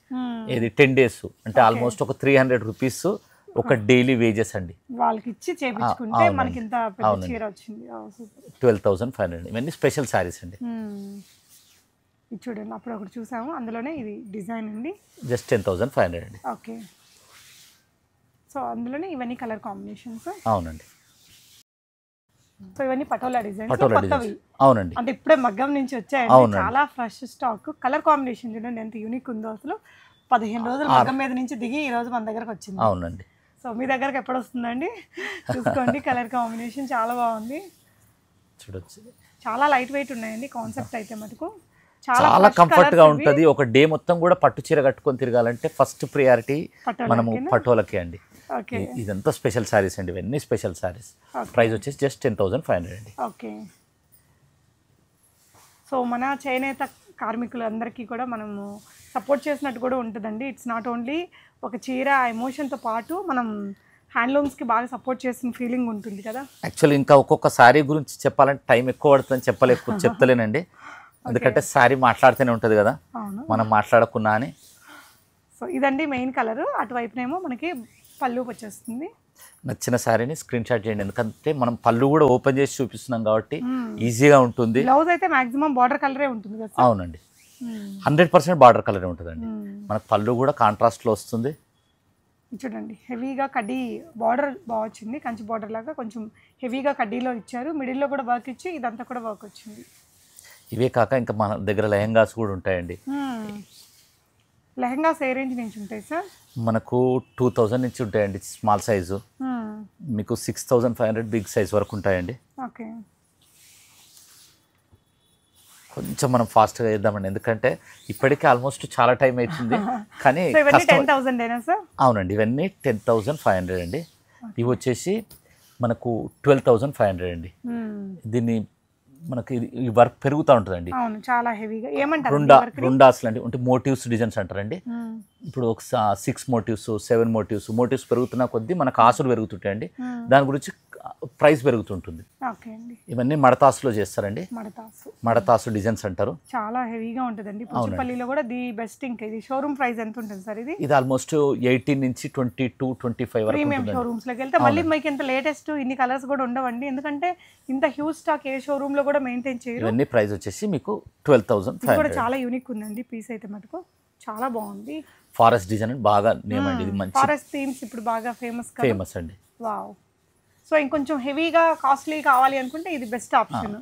ఇది 10 days అంటే ఆల్మోస్ట్ ఒక 300 రూపీస్ ఒక డైలీ వేజెస్ అండి. వాళ్ళకి ఇచ్చి చేయించుకుంటే మనకి ఇంత పెద్ద చీర వచ్చింది. 12,500. ఇవన్నీ స్పెషల్ సారీస్ అండి. ఇది చూడండి, అప్పుడు ఒకటి చూసాము, అందులోనే ఇది డిజైన్ అండి. జస్ట్ 10,500 అండి. ఓకే, సో అందులోనే ఇవన్నీ కలర్ కాంబినేషన్స్. అవునండి, సో ఇవన్నీ పటోలా డిజైన్. అవునండి, అంటే ఇప్పుడే మగ్గం నుంచి వచ్చాయండి. చాలా ఫ్రెష్ స్టాక్. కలర్ కాంబినేషన్ చూడండి ఎంత యూనిక్ ఉందో. అసలు 15 రోజులు మగ్గం మీద నుంచి దిగి ఈ రోజు మన దగ్గరకు వచ్చింది. అవునండి, సో మీ దగ్గరకు ఎప్పుడు వస్తుందండి చూసుకోండి. కలర్ కాంబినేషన్ చాలా బాగుంది. చూడొచ్చు, చాలా లైట్ వెయిట్ ఉన్నాయండి. కాన్సెప్ట్ అయితే మటుకు చాలా కంఫర్ట్ గా ఉంటది. ఒక డే మొత్తం కూడా పట్టు చీర కట్టుకొని తిరగాలంటే ఫస్ట్ ప్రియారిటీ మనము పటోలకి అండి. ఇదంతా స్పెషల్ సారీస్ అండి, ఇవన్నీ స్పెషల్ సారీస్. ప్రైస్ వచ్చేసి జస్ట్ 10,500 అండి. ఓకే, సో మన చేనేత కార్మికులందరికీ కూడా మనము సపోర్ట్ చేసినట్టు కూడా ఉంటుందండి. ఇట్స్ నాట్ ఓన్లీ ఒక చీర ఎమోషన్తో పాటు మనం హ్యాండ్లూమ్స్కి బాగా సపోర్ట్ చేసిన ఫీలింగ్ ఉంటుంది కదా. యాక్చువల్లీ ఇంకా ఒక్కొక్క శారీ గురించి చెప్పాలంటే టైం ఎక్కువ పడుతుందని చెప్తలేనండి. ఎందుకంటే శారీ మాట్లాడితేనే ఉంటుంది కదా, మనం మాట్లాడకున్నా అని. సో ఇదండి మెయిన్ కలర్. అటువైపునేమో మనకి పళ్ళు వచ్చేస్తుంది. నచ్చిన శారీని స్క్రీన్ షాట్ చేయండి, ఎందుకంటే మనం పళ్ళు కూడా ఓపెన్ చేసి చూపిస్తున్నాం కాబట్టి ఈజీగా ఉంటుంది. బ్లౌజ్ అయితే మాక్సిమం బార్డర్ కలరే ఉంటుంది కదా. అవునండి, 100% బార్డర్ కలరే ఉంటుందండి. మనకు పళ్ళు కూడా కాంట్రాస్ట్లో వస్తుంది. చూడండి, హెవీగా కడ్డీ బార్డర్ బాగా వచ్చింది. కంచి బార్డర్ లాగా కొంచెం హెవీగా కడ్డీలో ఇచ్చారు. మిడిల్లో కూడా వర్క్ ఇచ్చి ఇదంతా కూడా వర్క్ వచ్చింది. ఇవే కాక ఇంకా మన దగ్గర లెహంగాస్ కూడా ఉంటాయండి. లెహంగాస్ ఏ రేంజ్ నుంచి ఉంటాయి సార్? మనకు 2,000 నుంచి ఉంటాయండి స్మాల్ సైజు, మీకు 6,500 బిగ్ సైజ్ వరకు ఉంటాయండి. ఓకే, కొంచెం మనం ఫాస్ట్గా చేద్దామండి, ఎందుకంటే ఇప్పటికే ఆల్మోస్ట్ చాలా టైం అవుతుంది. కానీ 10,000 సార్? అవునండి, ఇవన్నీ 10,500 అండి. ఇవి వచ్చేసి మనకు 12,500 అండి. దీన్ని మనకి ఈ వర్క్ పెరుగుతూ ఉంటుందండి. అవును, చాలా హెవీగా. ఏమంటారు రుండాస్లు అండి, అంటే మోటివ్స్ డిజైన్స్ అంటారండి. ఇప్పుడు ఒక 6 మోటివ్స్ 7 మోటివ్స్ పెరుగుతున్న కొద్దీ మన కాసులు పెరుగుతుంటాయండి. దాని గురించి ప్రైస్ పెరుగుతుంటుంది. ఇవన్నీ మడతాసులో చేస్తారండి. మడతాసు డిజైన్స్ అంటారు. చాలా హెవీగా ఉంటుందండి. పోచంపల్లిలో కూడా ది బెస్ట్. ఇంకా ఇది షోరూమ్ ప్రైస్ ఎంత ఉంటుంది సార్? ఇది ఆల్మోస్ట్ 18 నుంచి 22-25 వరకు ప్రీమియం షోరూమ్స్ లోకి వెళ్తే మళ్ళీ మీకు ఇంత లేటెస్ట్ ఇన్ని కలర్స్ కూడా ఉండవండి. ఎందుకంటే ఇంత హ్యూజ్ స్టాక్ ఏ షోరూమ్ లో కూడా మెయింటైన్ చేయరు. ఇవన్నీ ప్రైస్ వచ్చేసి మీకు 12,500. కూడా చాలా యూనిక్ ఉందండి పీస్ అయితే మటుకు చాలా బాగుంది. ఫారెస్ట్ డిజైన్ బాగా నేమ్ అండి. ఇది మంచి ఫారెస్ట్ థీమ్స్ ఇప్పుడు బాగా ఫేమస్ అండి. వావ్. సో ఇంకొంచెం హెవీగా కాస్ట్లీ కావాలి అనుకుంటే ఇది best option.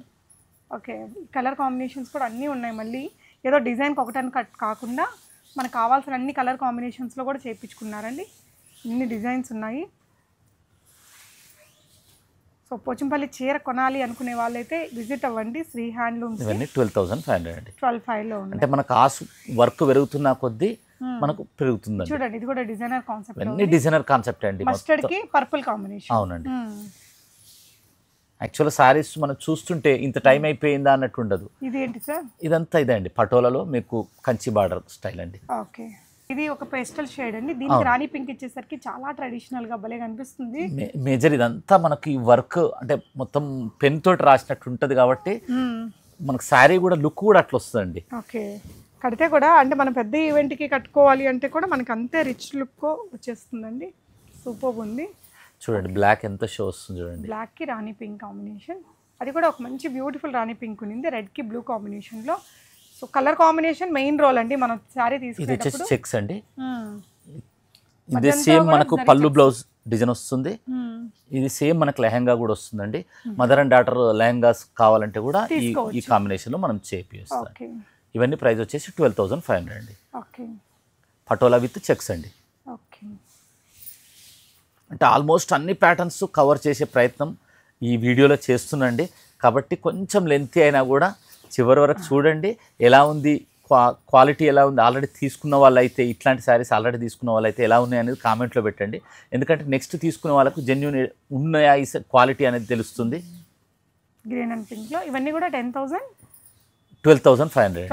Okay, colour combinations కూడా అన్నీ ఉన్నాయి. మళ్ళీ ఏదో డిజైన్కి ఒకటని కాకుండా మనకు కావాల్సిన అన్ని కలర్ కాంబినేషన్స్లో కూడా చేయించుకున్నారండి. ఇన్ని డిజైన్స్ ఉన్నాయి. సో పోచంపల్లి చీర కొనాలి అనుకునే వాళ్ళైతే విజిట్ అవ్వండి శ్రీ హ్యాండ్లూమ్స్. ఇవన్నీ 12,500 అండి. 12,500లో ఉంది. అంటే మన కాసు వర్క్ పెరుగుతున్న కొద్దీ మనకు పెరుగుతుంది. చూడండి, ఇది కూడా డిజైనర్ కాన్సెప్ట్. ఇవన్నీ డిజైనర్ కాన్సెప్ట్ అండి. మస్టర్డ్ కి పర్పుల్ కాంబినేషన్. అవునండి. యాక్చువల్గా సారీస్ మనం చూస్తుంటే ఇంత టైం అయిపోయిందా అన్నట్టు ఉండదు. ఇది ఏంటి సార్? ఇదంతా ఇదే అండి, పటోలాలో మీకు కంచి బార్డర్ స్టైల్ అండి. ఓకే, ఇది ఒక పేస్టల్ షేడ్ అండి. దీనికి రాణి పింక్ ఇచ్చేసరికి చాలా ట్రెడిషనల్ గా భలే కనిపిస్తుంది. మేజర్ ఇదంతా మనకి వర్క్ అంటే మొత్తం పెన్ తోటి రాసినట్టు ఉంటది కాబట్టి మనకు శారీ కూడా లుక్ కూడా అట్లా వస్తుందండి. ఓకే, కడితే కూడా అంటే మనం పెద్ద ఈవెంట్కి కట్టుకోవాలి అంటే కూడా మనకు అంతే రిచ్ లుక్ వచ్చేస్తుందండి. సూపర్ ఉంది. చూడండి బ్లాక్ ఎంత షో వస్తుంది చూడండి. బ్లాక్కి రాణి పింక్ కాంబినేషన్. అది కూడా ఒక మంచి బ్యూటిఫుల్ రాణి పింక్ ఉంది రెడ్కి బ్లూ కాంబినేషన్లో. So colour combination main role అండి మనం శారీ తీసుకునేటప్పుడు. ఇది వచ్చేసి చెక్స్ అండి. ఇది సేమ్ మనకు పళ్ళు బ్లౌజ్ డిజైన్ వస్తుంది. ఇది సేమ్ మనకు లెహంగా కూడా వస్తుందండి. మదర్ అండ్ డాటర్ లెహంగాస్ కావాలంటే కూడా ఈ కాంబినేషన్లో మనం చేపిస్తాం. ఇవన్నీ ప్రైస్ వచ్చేసి 12,500 అండి. పటోలా విత్ చెక్స్ అండి. అంటే ఆల్మోస్ట్ అన్ని ప్యాటర్న్స్ కవర్ చేసే ప్రయత్నం ఈ వీడియోలో చేస్తున్నాండి. కాబట్టి కొంచెం లెంతీ అయినా కూడా చివరి వరకు చూడండి. ఎలా ఉంది, క్వాలిటీ ఎలా ఉంది, ఆల్రెడీ తీసుకున్న వాళ్ళైతే ఇట్లాంటి శారీస్ ఆల్రెడీ తీసుకున్న వాళ్ళైతే ఎలా ఉన్నాయి అనేది కామెంట్లో పెట్టండి. ఎందుకంటే నెక్స్ట్ తీసుకునే వాళ్ళకు జెన్యూన్ ఉన్నాయా ఈ క్వాలిటీ అనేది తెలుస్తుంది. గ్రీన్ అండ్ పింక్లో ఇవన్నీ కూడా 12,500.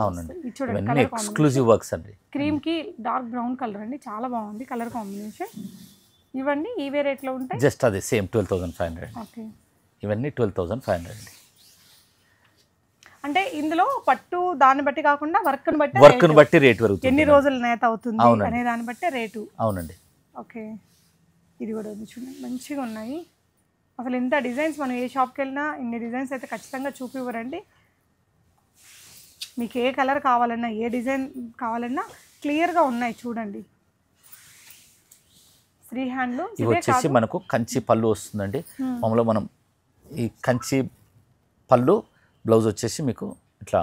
అవునండి. ఇవన్నీ ఎక్స్క్లూజివ్ వర్క్స్ అండి. క్రీమ్ కి డార్క్ బ్రౌన్ కలర్ అండి, చాలా బాగుంది కలర్ కాంబినేషన్. ఇవన్నీ ఈవే రేట్లో ఉంటాయి. జస్ట్ అదే సేమ్ 12,500. ఓకే, ఇవన్నీ 12,500 అండి. అంటే ఇందులో పట్టు దాన్ని బట్టి కాకుండా వర్క్ని బట్టి రేట్ పెరుగుతుంది. ఎన్ని రోజులు నేత అవుతుంది అనే దాన్ని బట్టి రేటు. అవునండి. ఓకే, ఇది కూడా చూడండి మంచిగా ఉన్నాయి. అసలు ఇంత డిజైన్స్ మనం ఏ షాప్కి వెళ్ళినా ఇన్ని డిజైన్స్ అయితే ఖచ్చితంగా చూపివ్వరండి. మీకు ఏ కలర్ కావాలన్నా ఏ డిజైన్ కావాలన్నా క్లియర్గా ఉన్నాయి చూడండి. ఫ్రీ హ్యాండ్లో ఇవి వచ్చేసి మనకు కంచి పళ్ళు వస్తుందండి. మామూలుగా మనం ఈ కంచి పళ్ళు బ్లౌజ్ వచ్చేసి మీకు ఇట్లా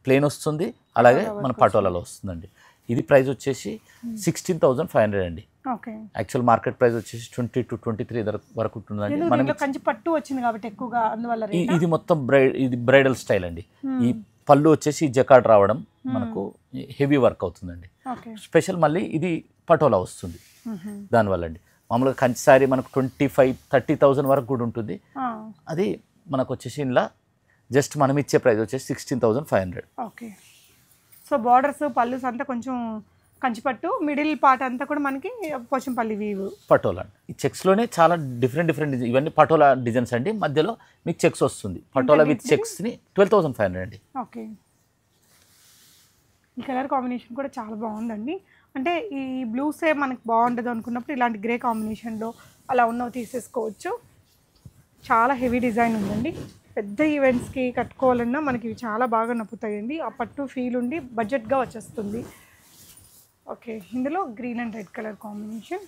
ప్లెయిన్ వస్తుంది, అలాగే మన పటోలాలో వస్తుందండి. ఇది ప్రైస్ వచ్చేసి 16,500 అండి. యాక్చువల్ మార్కెట్ ప్రైస్ వచ్చేసి 20 to 23 వరకు ఉంటుందండి. మనకి కంచి పట్టు వచ్చింది కాబట్టి ఎక్కువగా అందువల్ల ఇది మొత్తం ఇది బ్రైడల్ స్టైల్ అండి. ఈ పళ్ళు వచ్చేసి జకార్డ్ రావడం మనకు హెవీ వర్క్ అవుతుందండి. స్పెషల్ మళ్ళీ ఇది పటోలా వస్తుంది దానివల్ల అండి. మామూలుగా కంచి సారీ మనకు 25-30,000 వరకు కూడా ఉంటుంది. అది మనకు వచ్చేసి ఇలా జస్ట్ మనం ఇచ్చే ప్రైస్ వచ్చేసి 16,500. ఓకే, సో బార్డర్స్ పళ్ళుస్ అంతా కొంచెం కంచిపట్టు, మిడిల్ పార్ట్ అంతా కూడా మనకి పోచంపల్లి వీవ్ పటోలా. ఈ చెక్స్లోనే చాలా డిఫరెంట్ ఇవన్నీ పటోలా డిజైన్స్ అండి. మధ్యలో మీకు చెక్స్ వస్తుంది. పటోలా విత్ చెక్స్ని 12,500 అండి. ఓకే, ఈ కలర్ కాంబినేషన్ కూడా చాలా బాగుందండి. అంటే ఈ బ్లూసే మనకు బాగుండదు అనుకున్నప్పుడు ఇలాంటి గ్రే కాంబినేషన్లో అలా ఉన్నవి తీసేసుకోవచ్చు. చాలా హెవీ డిజైన్ ఉందండి. పెద్ద ఈవెంట్స్కి కట్టుకోవాలన్నా మనకి ఇవి చాలా బాగా నప్పుతాయండి. ఆ పట్టు ఫీల్ ఉండి బడ్జెట్గా వచ్చేస్తుంది. ఓకే, ఇందులో green and red colour combination,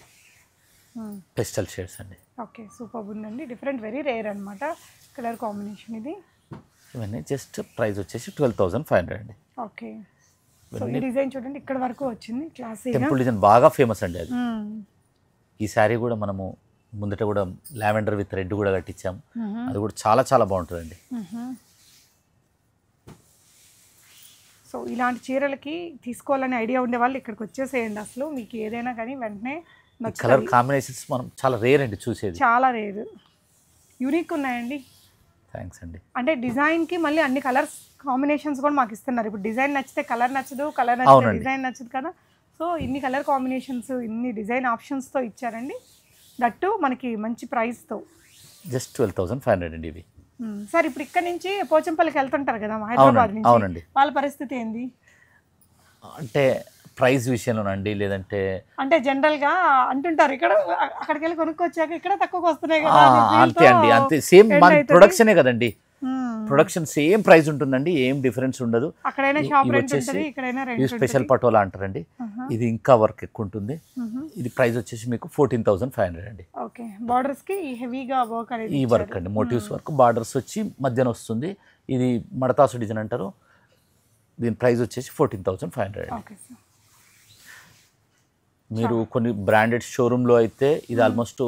pastel shades అండి. ఓకే, సూపర్ ఉందండి. డిఫరెంట్, వెరీ రేర్ అనమాట కలర్ కాంబినేషన్ ఇది. ఇవన్నీ జస్ట్ ప్రైస్ వచ్చేసి 12,500 అండి. ఓకే, సో ఈ డిజైన్ చూడండి ఇక్కడ వరకు వచ్చింది. క్లాసిక్ టెంపుల్ డిజైన్ బాగా ఫేమస్ అండి అది. ఈ శారీ కూడా మనము ముందట కూడా లావెండర్ విత్ రెడ్ కూడా కట్టించాము. అది కూడా చాలా చాలా బాగుంటుందండి. సో ఇలాంటి చీరలకి తీసుకోవాలని ఐడియా ఉండే వాళ్ళు ఇక్కడికి వచ్చేసేయండి. అసలు మీకు ఏదైనా కానీ వెంటనే కలర్ కాంబినేషన్స్ మనం చాలా రేర్ అండి చూసేది, చాలా రేర్, యూనిక్ ఉన్నాయండి. థ్యాంక్స్ అండి. అంటే డిజైన్కి మళ్ళీ అన్ని కలర్స్ కాంబినేషన్స్ కూడా మాకు ఇస్తున్నారు. ఇప్పుడు డిజైన్ నచ్చితే కలర్ నచ్చదు, కలర్ నచ్చితే డిజైన్ నచ్చదు కదా. సో ఇన్ని కలర్ కాంబినేషన్స్, ఇన్ని డిజైన్ ఆప్షన్స్తో ఇచ్చారండి. దట్టు మనకి మంచి ప్రైస్తో. జస్ట్ 12,500 అండి ఇవి. సార్ ఇప్పుడు ఇక్కడ నుంచి పోచంపల్లికి వెళ్తుంటారు కదా హైదరాబాద్ నుంచి, అవునండి. వాళ్ళ పరిస్థితి ఏంది అంటే ప్రైస్ విషయంలోనండి, లేదంటే అంటే జనరల్గా అంటుంటారు ఇక్కడ అక్కడికి వెళ్ళి కొనుక్కొచ్చాక ఇక్కడ తక్కువకి వస్తున్నాయి కదా, అంతే అండి, అంతే. సేమ్ మన ప్రొడక్షనే కదండి, ప్రొడక్షన్ సేమ్ ప్రైస్ ఉంటుందండి, ఏం డిఫరెన్స్ ఉండదు. అక్కడైనా షాప్ రెంట్ ఉంటుంది, ఇక్కడైనా రెంట్ ఉంటుంది. స్పెషల్ పటోలా అంటారండి, ఇది ఇంకా వర్క్ ఎక్కువ ఉంటుంది. ఇది ప్రైస్ వచ్చేసి మీకు 14,500 అండి. ఓకే, బార్డర్స్ కి హెవీగా వర్క్ అనేది ఈ వర్క్ అండి, మోటివ్స్ వర్క్, బార్డర్స్ వచ్చి మధ్యన వస్తుంది. ఇది మడతాసు డిజైన్ అంటారు. దీని ప్రైస్ వచ్చేసి 14,500 అండి. Okay sir. మీరు కొన్ని బ్రాండెడ్ షోరూంలో అయితే ఇది ఆల్మోస్ట్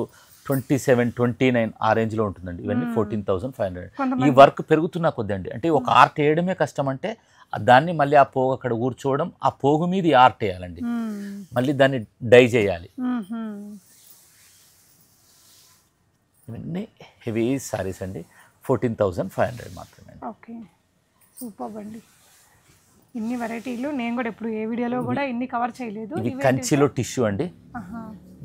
27-29 ఆ రేంజ్లో ఉంటుందండి. ఇవన్నీ 14,500. ఈ వర్క్ పెరుగుతున్నా కొద్ది అండి, అంటే ఒక ఆర్ట్ వేయడమే కష్టం, అంటే దాన్ని మళ్ళీ ఆ పోగు అక్కడ కూర్చోవడం, ఆ పోగు మీద ఈ ఆర్ట్ వేయాలండి, మళ్ళీ దాన్ని డై చేయాలి. ఇవన్నీ హెవీ సారీస్ అండి, 14,500 మాత్రమే. ఓకే, సూపర్ అండి. ఇన్ని వెరైటీలు నేను కూడా ఎప్పుడు ఏ వీడియోలో కూడా ఇన్ని కవర్ చేయలేదు. ఇది కంచిలో టిష్యూ అండి,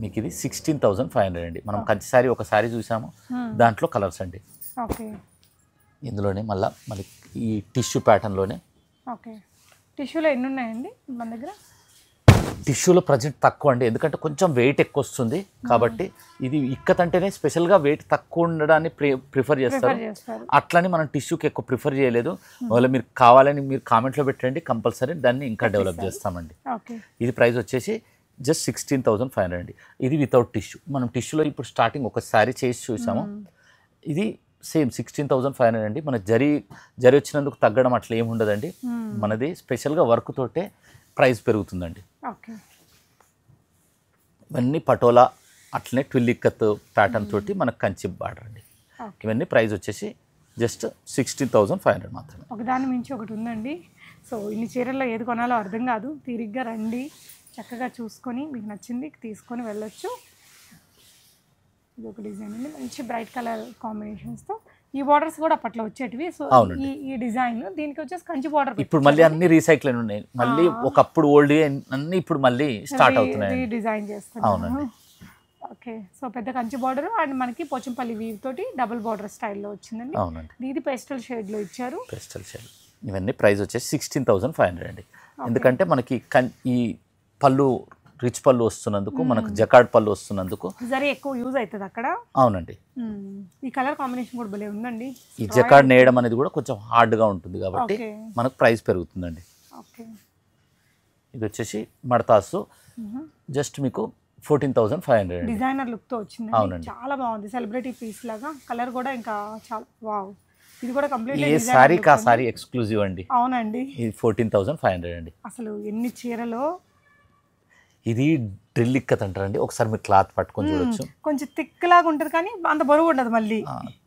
మీకు ఇది 16,500 అండి. మనం కంచి సారీ ఒక సారీ చూసాము, దాంట్లో కలర్స్ అండి. ఓకే, ఇందులోనే మళ్ళీ ఈ టిష్యూ ప్యాటర్న్లోనే. ఓకే, టిష్యూలో ఎన్ని ఉన్నాయండి మన దగ్గర? టిష్యూలో ప్రజెంట్ తక్కువ అండి, ఎందుకంటే కొంచెం వెయిట్ ఎక్కువ వస్తుంది కాబట్టి. ఇది ఇక్కత్ అంటేనే స్పెషల్గా వెయిట్ తక్కువ ఉండడాన్ని ప్రిఫర్ చేస్తారు, అట్లని మనం టిష్యూకి ఎక్కువ ప్రిఫర్ చేయలేదు. ఒకవేళ మీరు కావాలని మీరు కామెంట్లో పెట్టండి, కంపల్సరీ దాన్ని ఇంకా డెవలప్ చేస్తామండి. ఇది ప్రైస్ వచ్చేసి జస్ట్ 16,500 అండి. ఇది వితౌట్ టిష్యూ. మనం టిష్యూలో ఇప్పుడు స్టార్టింగ్ ఒక శారీ చేసి చూసాము, ఇది సేమ్ 16,500 అండి. మన జరీ వచ్చినందుకు తగ్గడం అట్లా ఏమి ఉండదండి, మనది స్పెషల్గా వర్క్ తోటే ప్రైస్ పెరుగుతుందండి. ఇవన్నీ పటోలా అట్లనే ట్విల్లిక్కత్ ప్యాటర్న్ తోటి మనకు కంచి బార్డర్ అండి. ఇవన్నీ ప్రైస్ వచ్చేసి జస్ట్ 16,500 మాత్రమే. ఒకదాని మించి ఒకటి ఉందండి. సో ఇన్ని చీరల్లో ఏది కొనాలో అర్థం కాదు, తీరిగ్గా రండి, చక్కగా చూసుకొని మీకు నచ్చింది తీసుకొని వెళ్ళొచ్చు. ఇది ఒక డిజైన్ అండి, మంచి బ్రైట్ కలర్ కాంబినేషన్స్తో. ఈ బార్డర్స్ కూడా అప్పట్లో వచ్చేటివి. సో ఈ డిజైన్ దీనికి వచ్చేసి కంచి బార్డర్. ఇప్పుడు మళ్ళీ అన్ని రీసైకిల్ ఉన్నాయి, మళ్ళీ ఒకప్పుడు ఓల్డ్ అన్ని ఇప్పుడు మళ్ళీ స్టార్ట్ అవుతున్నాయి, డిజైన్ చేస్తున్నాను. ఓకే, సో పెద్ద కంచి బార్డర్ అండ్ మనకి పోచంపల్లి వీవ్ తోటి డబుల్ బార్డర్ స్టైల్లో వచ్చిందండి. అవునండి, ఇది పేస్టల్ షేడ్లో ఇచ్చారు. Pastel shade. ఇవన్నీ ప్రైస్ వచ్చేసి 16,500 అండి. ఎందుకంటే మనకి ఈ పళ్ళు రిచ్ పళ్ళు వస్తున్నందుకు, మనకు జకార్డ్ పళ్ళు వస్తున్నందుకు జరీ ఎక్కువ యూజ్ అవుతుంది అక్కడ. అవునండి, ఈ కలర్ కాంబినేషన్ కూడా భలే ఉందండి. ఈ జకార్డ్ నేయడం అనేది కూడా కొంచెం హార్డ్గా ఉంటుంది కాబట్టి మనకు ప్రైస్ పెరుగుతుందండి. ఓకే, ఇది వచ్చేసి మడతాసు, జస్ట్ మీకు 14,500. డిజైనర్ లుక్తో వచ్చింది. అవునండి, చాలా బాగుంది, సెలబ్రిటీ పీస్ లాగా. కలర్ కూడా ఇంకా చాలా వావ్. ఇది కూడా కంప్లీట్ ఏ సారీ కా సారీ ఎక్స్క్లూజివ్ అండి. అవునండి, ఇది 14,500 అండి. అసలు ఎన్ని చీరలో. ఇది డ్రిల్ ఇక్కత్ అంటారండి. ఒకసారి మీరు క్లాత్ పట్టుకొని చూడొచ్చు, కొంచెం థిక్ లాగా ఉంటుంది కానీ అంత బరువు ఉండదు. మళ్ళీ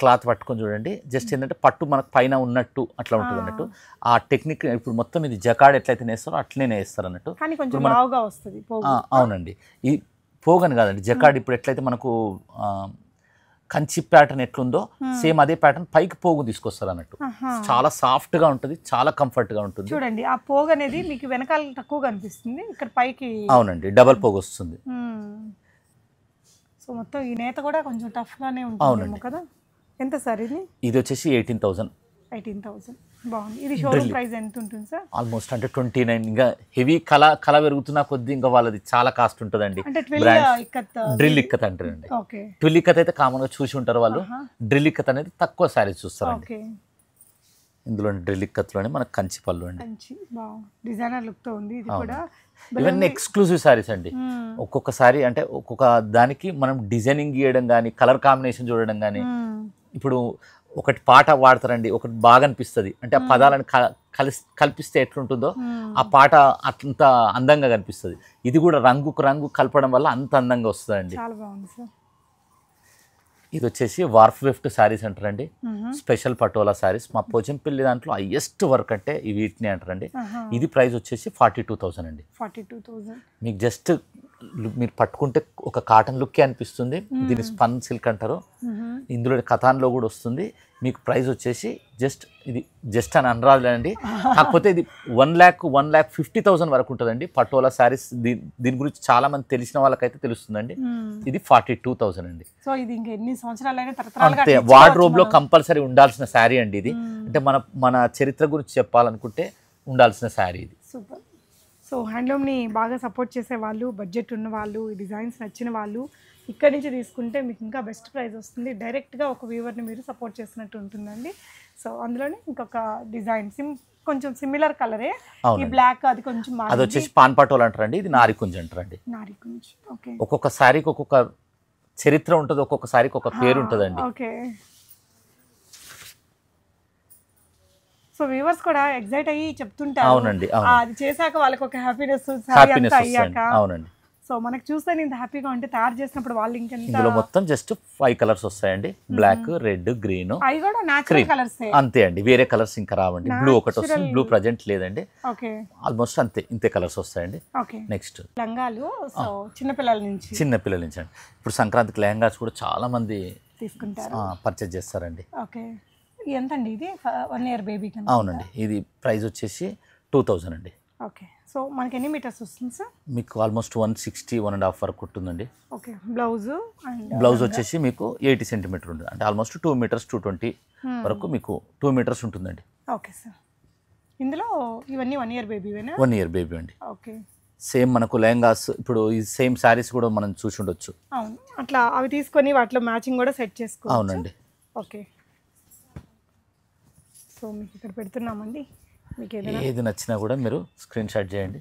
క్లాత్ పట్టుకొని చూడండి, జస్ట్ ఏంటంటే పట్టు మనకు పైన ఉన్నట్టు అట్లా ఉంటుంది అన్నట్టు. ఆ టెక్నిక్ ఇప్పుడు మొత్తం ఇది జకాడ్ ఎట్లయితే నేస్తారో అట్లనే నేస్తారు అన్నట్టు. కానీ కొంచెం లావుగా వస్తుంది. అవునండి, ఈ పోగని కాదండి, జకాడ్ ఇప్పుడు ఎట్లయితే మనకు కంచి ప్యాటర్న్ ఎట్లుందో సేమ్ అదే ప్యాటర్న్ పైకి పోగు తీసుకొస్తారు అన్నట్టు. చాలా సాఫ్ట్ గా ఉంటుంది, చాలా కంఫర్ట్ గా ఉంటుంది. చూడండి, ఆ పోగు అనేది మీకు వెనకాల తక్కువ కనిపిస్తుంది, ఇక్కడ పైకి. అవునండి, డబల్ పోగు వస్తుంది. సో మొత్తం ఈ నేత కూడా కొంచెం టఫ్ గానే ఉంటుంది కదా. ఎంత సార్ ఇది? ఇది వచ్చేసి 18,000. 18,000 బాగుంది. ఇది షోరూమ్ ప్రైస్ ఎంత ఉంటుంది సార్? ఆల్మోస్ట్ అంటే 29. ఇంకా హెవీ కళ పెరుగుతున్నా కొద్ది ఇంకా వాళ్ళది చాలా కాస్ట్ ఉంటుందండి. డ్రిల్ ఇక్కత్ అంటారండి. ట్విల్ ఇక్కత్ అయితే కామన్ గా చూసి ఉంటారు వాళ్ళు. డ్రిల్ ఇక్కత్ అనేది తక్కువ సారీస్ చూస్తారండి. ఇందులో డ్రిల్ ఇక్కత్ లోనే మనకు కంచి పళ్ళు అండి, డిజైనర్ లుక్ తో ఉంది. ఇది కూడా ఇవన్నీ ఎక్స్క్లూజివ్ సారీస్ అండి. ఒక్కొక్క సారీ అంటే ఒక్కొక్క దానికి మనం డిజైనింగ్ గీయడం కానీ, కలర్ కాంబినేషన్ చూడడం కానీ. ఇప్పుడు ఒకటి పాట వాడతారండి, ఒకటి బాగా అనిపిస్తుంది అంటే ఆ పదాలను కల్పిస్తే ఎట్లుంటుందో ఆ పాట అంత అందంగా కనిపిస్తుంది. ఇది కూడా రంగుకు రంగు కలపడం వల్ల అంత అందంగా వస్తుందండి. ఇది వచ్చేసి వార్ఫ్ వెఫ్ట్ శారీస్ అంటారండి, స్పెషల్ పటోలా శారీస్. మా పోచంపల్లి దాంట్లో హైయెస్ట్ వర్క్ అంటే వీటిని అంటారండి. ఇది ప్రైస్ వచ్చేసి 42,000 అండి. 42,000 మీకు జస్ట్ మీరు పట్టుకుంటే ఒక కాటన్ లుక్కే అనిపిస్తుంది. దీన్ని స్పన్ సిల్క్ అంటారు. ఇందులో కథాన్లో కూడా వస్తుంది. మీకు ప్రైస్ వచ్చేసి జస్ట్ అని అనరాదులేండి, కాకపోతే ఇది 1,50,000 వరకు ఉంటుందండి. పటోలా శారీస్ దీని గురించి చాలా మంది తెలిసిన వాళ్ళకైతే తెలుస్తుందండి. ఇది 42,000 అండి. సో ఇది ఇంకా ఎన్ని సంవత్సరాలైనా తరతరాలుగా అంతే, వార్డ్రోబ్ లో కంపల్సరీ ఉండాల్సిన శారీ అండి ఇది. అంటే మన చరిత్ర గురించి చెప్పాలనుకుంటే ఉండాల్సిన శారీ ఇది. సూపర్. సో హ్యాండ్లూమ్ని బాగా సపోర్ట్ చేసే వాళ్ళు, బడ్జెట్ ఉన్న వాళ్ళు, ఈ డిజైన్స్ నచ్చిన వాళ్ళు ఇక్కడి నుంచి తీసుకుంటే మీకు ఇంకా బెస్ట్ ప్రైస్ వస్తుంది. డైరెక్ట్గా ఒక వ్యూవర్ని మీరు సపోర్ట్ చేసినట్టు ఉంటుందండి. సో అందులోనే ఇంకొక డిజైన్ కొంచెం సిమిలర్ కలరే, ఈ బ్లాక్ అది కొంచెం అది వచ్చేసి పాన్ పటోలా అంటారండి. ఇది నారికుంజ్ అంటారండి. నారికుంజ్. ఓకే. ఒక్కొక్క శారీకి ఒక్కొక్క చరిత్ర ఉంటుంది, ఒక్కొక్క శారీకి ఒక పేరు ఉంటుందండి. ఓకే. సో వ్యూవర్స్ కూడా ఎగ్జైట్ అయ్యి చెప్తుంటారు. అవునండి, అది చేశాక వాళ్ళకి ఒక హ్యాపీనెస్ అయ్యాక. అవునండి. సో మనకు చూస్తే ఇంత హ్యాపీగా ఉంటే తయారు చేసినప్పుడు వాళ్ళు ఇంకెంత. ఇందులో మొత్తం జస్ట్ 5 కలర్స్ వస్తాయండి. బ్లాక్, రెడ్, గ్రీన్, అవి కూడా న్యాచురల్ కలర్స్ అంతే అండి. వేరే కలర్స్ ఇంకా రావండి. బ్లూ ఒకటి వస్తుంది, బ్లూ ప్రజెంట్ లేదండి. ఓకే. ఆల్మోస్ట్ ఇంతే కలర్స్ వస్తాయండి. ఓకే. నెక్స్ట్ లంగాలు. సో చిన్నపిల్లల నుంచి అండి. ఇప్పుడు సంక్రాంతికి లెహంగాస్ కూడా చాలా మంది తీసుకుంటారు, పర్చేజ్ చేస్తారండి. ఓకే. ఎంత అండి ఇది? 1 ఇయర్ బేబీ. అవునండి. ఇది ప్రైస్ వచ్చేసి 2,000 అండి. ఓకే. సో మనకి ఎన్ని మీటర్స్ వస్తుంది సార్? మీకు ఆల్మోస్ట్ 160, 1.5 వరకు ఉంటుందండి. ఓకే. బ్లౌజ్ వచ్చేసి మీకు 80 సెంటీమీటర్ ఉంటుంది. అంటే ఆల్మోస్ట్ 2 మీటర్స్ 220 వరకు మీకు 2 మీటర్స్ ఉంటుందండి. Okay sir. ఇందులో ఇవన్నీ 1 ఇయర్ బేబీవేనా? 1 ఇయర్ బేబీ అండి. ఓకే. సేమ్ మనకు లెహంగాస్ ఇప్పుడు ఈ సేమ్ శారీస్ కూడా మనం చూసి ఉండొచ్చు. అవును, అట్లా అవి తీసుకొని వాటిలో మ్యాచింగ్ కూడా సెట్ చేసుకోవచ్చు. అవునండి. ఓకే. సో మీకు ఇక్కడ పెడుతున్నామండి. మీకు ఏది నచ్చినా కూడా మీరు స్క్రీన్ షాట్ చేయండి.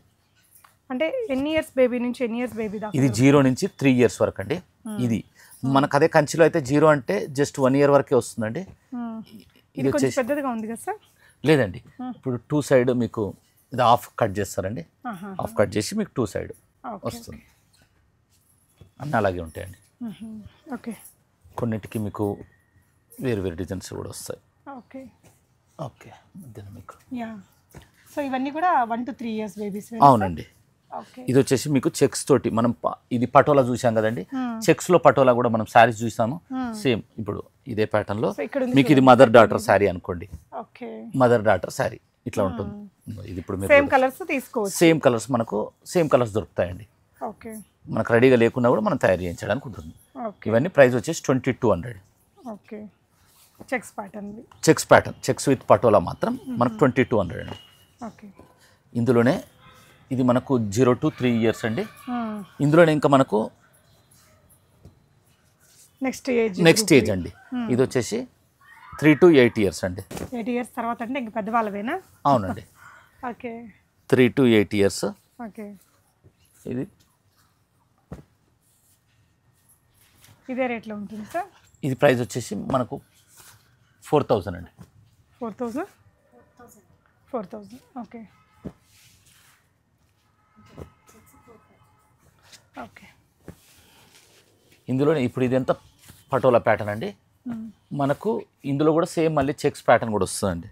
అంటే ఎన్ని ఇయర్స్ బేబీ నుంచి ఎన్ని ఇయర్స్ బేబీ దాకా? ఇది 0 నుంచి 3 ఇయర్స్ వరకు అండి. ఇది మనకు అదే కంచిలో అయితే 0 అంటే జస్ట్ 1 ఇయర్ వరకే వస్తుందండి. ఇది కొంచెం పెద్దదిగా ఉంది కదా సార్? లేదండి, ఇప్పుడు 2 సైడ్ మీకు ఇది హాఫ్ కట్ చేస్తారండి. హాఫ్ కట్ చేసి మీకు 2 సైడ్ వస్తుంది. అన్నీ అలాగే ఉంటాయండి. ఓకే. కొన్నిటికి మీకు వేరు వేరు డిజైన్స్ కూడా వస్తాయి. ఓకే. ఓకే. మధ్యలో మీకు సో ఇవన్నీ కూడా 1 to 3 ఇయర్స్ బేబీస్. అవునండి. ఇది వచ్చేసి మీకు చెక్స్ తోటి మనం ఇది పటోలా చూసాం కదండి. చెక్స్ లో పటోలా కూడా మనం శారీస్ చూసాము. సేమ్ ఇప్పుడు ఇదే ప్యాటర్న్ లో మీకు ఇది మదర్ డాటర్ శారీ అనుకోండి. మదర్ డాటర్ శారీ ఇట్లా ఉంటుంది. ఇది ఇప్పుడు సేమ్ కలర్స్ తీసుకోవచ్చు. సేమ్ కలర్స్ మనకు సేమ్ కలర్స్ దొరుకుతాయండి. ఓకే. మనకు రెడీగా లేకున్నా కూడా మనం తయారు చేయించడానికి ఉంటుంది. ఇవన్నీ ప్రైస్ వచ్చేసి 2,200. Okay. Checks pattern checks with patola మాత్రం మనకు 2,200 అండి. ఓకే. ఇందులోనే ఇది మనకు 0 to 3 ఇయర్స్ అండి. ఇందులోనే ఇంకా మనకు నెక్స్ట్ ఏజ్ అండి. ఇది వచ్చేసి 3 to 8 ఇయర్స్ అండి. 8 ఇయర్స్ తర్వాత అంటే ఇంకా పెద్దవాళ్ళవేనా? అవునండి. ఓకే. 3 to 8 years. ఓకే. ఇదే రేట్లో ఉంటుంది సార్? ఇది ప్రైస్ వచ్చేసి మనకు 4,000 అండి. 4,000. ఓకే. ఓకే. ఇందులో ఇప్పుడు ఇది ఎంత పటోలా ప్యాటర్న్ అండి. మనకు ఇందులో కూడా సేమ్ మళ్ళీ చెక్స్ ప్యాటర్న్ కూడా వస్తుందండి.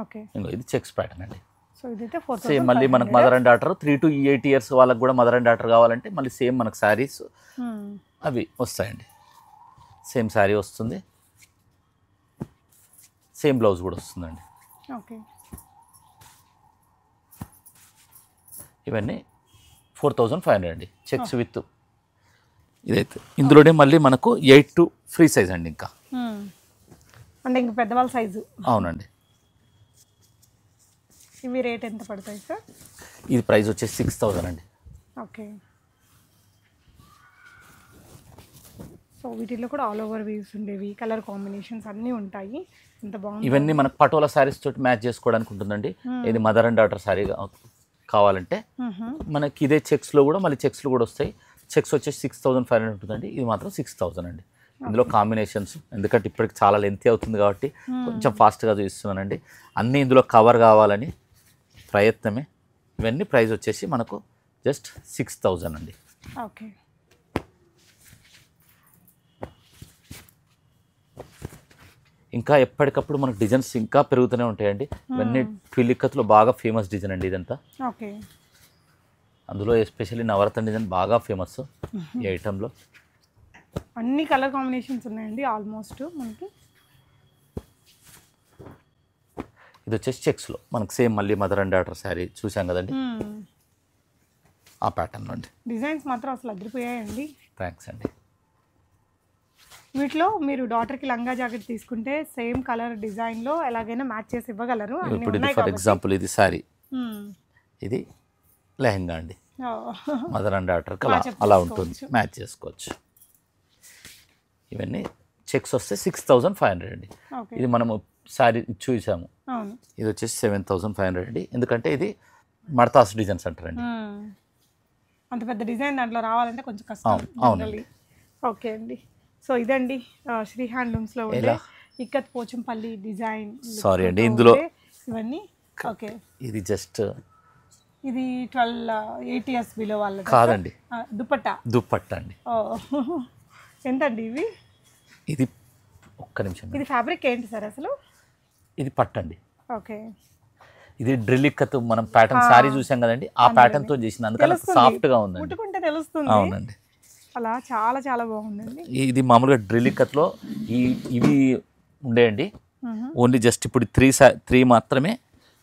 ఓకే. ఇది చెక్స్ ప్యాటర్న్ అండి. సో ఇదైతే 4,000. సేమ్ మళ్ళీ మనకు mother and daughter 3 to 8 years వాళ్ళకి కూడా మదర్ అండ్ డాటర్ కావాలంటే మళ్ళీ సేమ్ మనకు శారీస్ అవి వస్తాయండి. సేమ్ శారీ వస్తుంది, సేమ్ బ్లౌజ్ కూడా వస్తుందండి. ఓకే. ఇవన్నీ 4,500 అండి. చెక్స్ విత్ ఇదైతే ఇందులోనే మళ్ళీ మనకు 8 to ఫ్రీ సైజ్ అండి. ఇంకా అంటే ఇంకా పెద్దవాళ్ళ సైజు. అవునండి. ఇవి రేట్ ఎంత పడతాయి సార్? ఇది ప్రైస్ వచ్చేసి 6,000 అండి. ఓకే. సో వీటిలో కూడా ఆల్ ఓవర్ వీవ్స్ ఉండేవి, కలర్ కాంబినేషన్స్ అన్నీ ఉంటాయి. ఎంత బాగుంది. ఇవన్నీ మనకు పటోలా శారీస్ తోటి మ్యాచ్ చేసుకోవడానికి ఉంటుందండి. ఇది మదర్ అండ్ డాటర్ శారీ కావాలంటే మనకి ఇదే చెక్స్లో కూడా మళ్ళీ చెక్స్లు కూడా వస్తాయి. చెక్స్ వచ్చేసి 6,500 ఉంటుందండి. ఇది మాత్రం 6,000 అండి. ఇందులో కాంబినేషన్స్ ఎందుకంటే ఇప్పటికి చాలా లెంతీ అవుతుంది కాబట్టి కొంచెం ఫాస్ట్గా చూస్తున్నానండి. అన్నీ ఇందులో కవర్ కావాలని ప్రయత్నమే. ఇవన్నీ ప్రైస్ వచ్చేసి మనకు జస్ట్ 6,000 అండి. ఓకే. ఇంకా ఎప్పటికప్పుడు మనకు డిజైన్స్ ఇంకా పెరుగుతూనే ఉంటాయండి. ఇవన్నీ పిలికత్తులో బాగా ఫేమస్ డిజైన్ అండి ఇదంతా. ఓకే. అందులో ఎస్పెషల్లీ నవరత్న డిజైన్ బాగా ఫేమస్ ఈ ఐటెంలో. అన్ని కలర్ కాంబినేషన్స్ ఉన్నాయండి ఆల్మోస్ట్ మనకి. ఇది వచ్చేసి చెక్స్లో మనకు సేమ్ మళ్ళీ మదర్ అండ్ డాటర్ శారీ చూసాం కదండి, ఆ ప్యాటర్న్ అండి. డిజైన్స్ మాత్రం అసలు అదిరిపోయాయండి. థ్యాంక్స్ అండి. వీటిలో మీరు డాటర్కి లంగా జాకెట్ తీసుకుంటే సేమ్ కలర్ డిజైన్లో ఎలాగైనా మ్యాచ్ చేసి ఇవ్వగలరు. అన్నీ ఇప్పుడు ఇది ఉన్నాయి ఫర్ కాబట్టి. ఎగ్జాంపుల్ ఇది శారీ, మ్మ్. ఇది లెహంగా అండి. ఓ. మదర్ అండ్ డాటర్కి Match అలా up అలా చేసుకోవచ్చు. ఉంటుంది, మ్యాచ్ చేసుకోవచ్చు. ఇవన్నీ చెక్స్ వస్తే 6500 అండి. ఓకే. ఇది మనము శారీ చూసాము, అవును. ఇది వచ్చేసి 7500 అండి. ఎందుకంటే ఇది మడతాస్ డిజైన్స్ అంటారండి. మ్మ్. అంత పెద్ద డిజైన్ దాంట్లో రావాలంటే కొంచెం కష్టం. అవును, అవునండి. generally. ఓకే అండి. సో ఇదండి శ్రీ హ్యాండ్లూమ్స్లో ఉండే ఎలా? ఇక్కత్ పోచంపల్లి డిజైన్. సారీ అండి, ఇందులో ఇవన్నీ ఓకే. ఇది జస్ట్ ఇది 12-8 years బిలో వాళ్ళ కాదండి, దుపట్టా. దుప్పట్ట అండి. ఓ. ఎంతండి ఇవి? ఇది ఒక్క నిమిషం, ఇది ఫ్యాబ్రిక్ ఏంటి సార్ అసలు? ఇది పట్టండి. ఓకే. ఇది డ్రిల్ ఇక్కత్ మనం ప్యాటర్న్ శారీ చూసాం కదండి, ఆ ప్యాటర్న్ తో చేసిన, అందుకని తెలుస్తుంది. సాఫ్ట్ గా ఉందండి. ముట్టుకుంటే తెలుస్తుంది. అవునండి. అలా చాలా చాలా బాగుందండి. ఇది మామూలుగా డ్రిల్ ఇక్కత్లో ఇవి ఉండేయండి, ఓన్లీ జస్ట్ ఇప్పుడు 3 మాత్రమే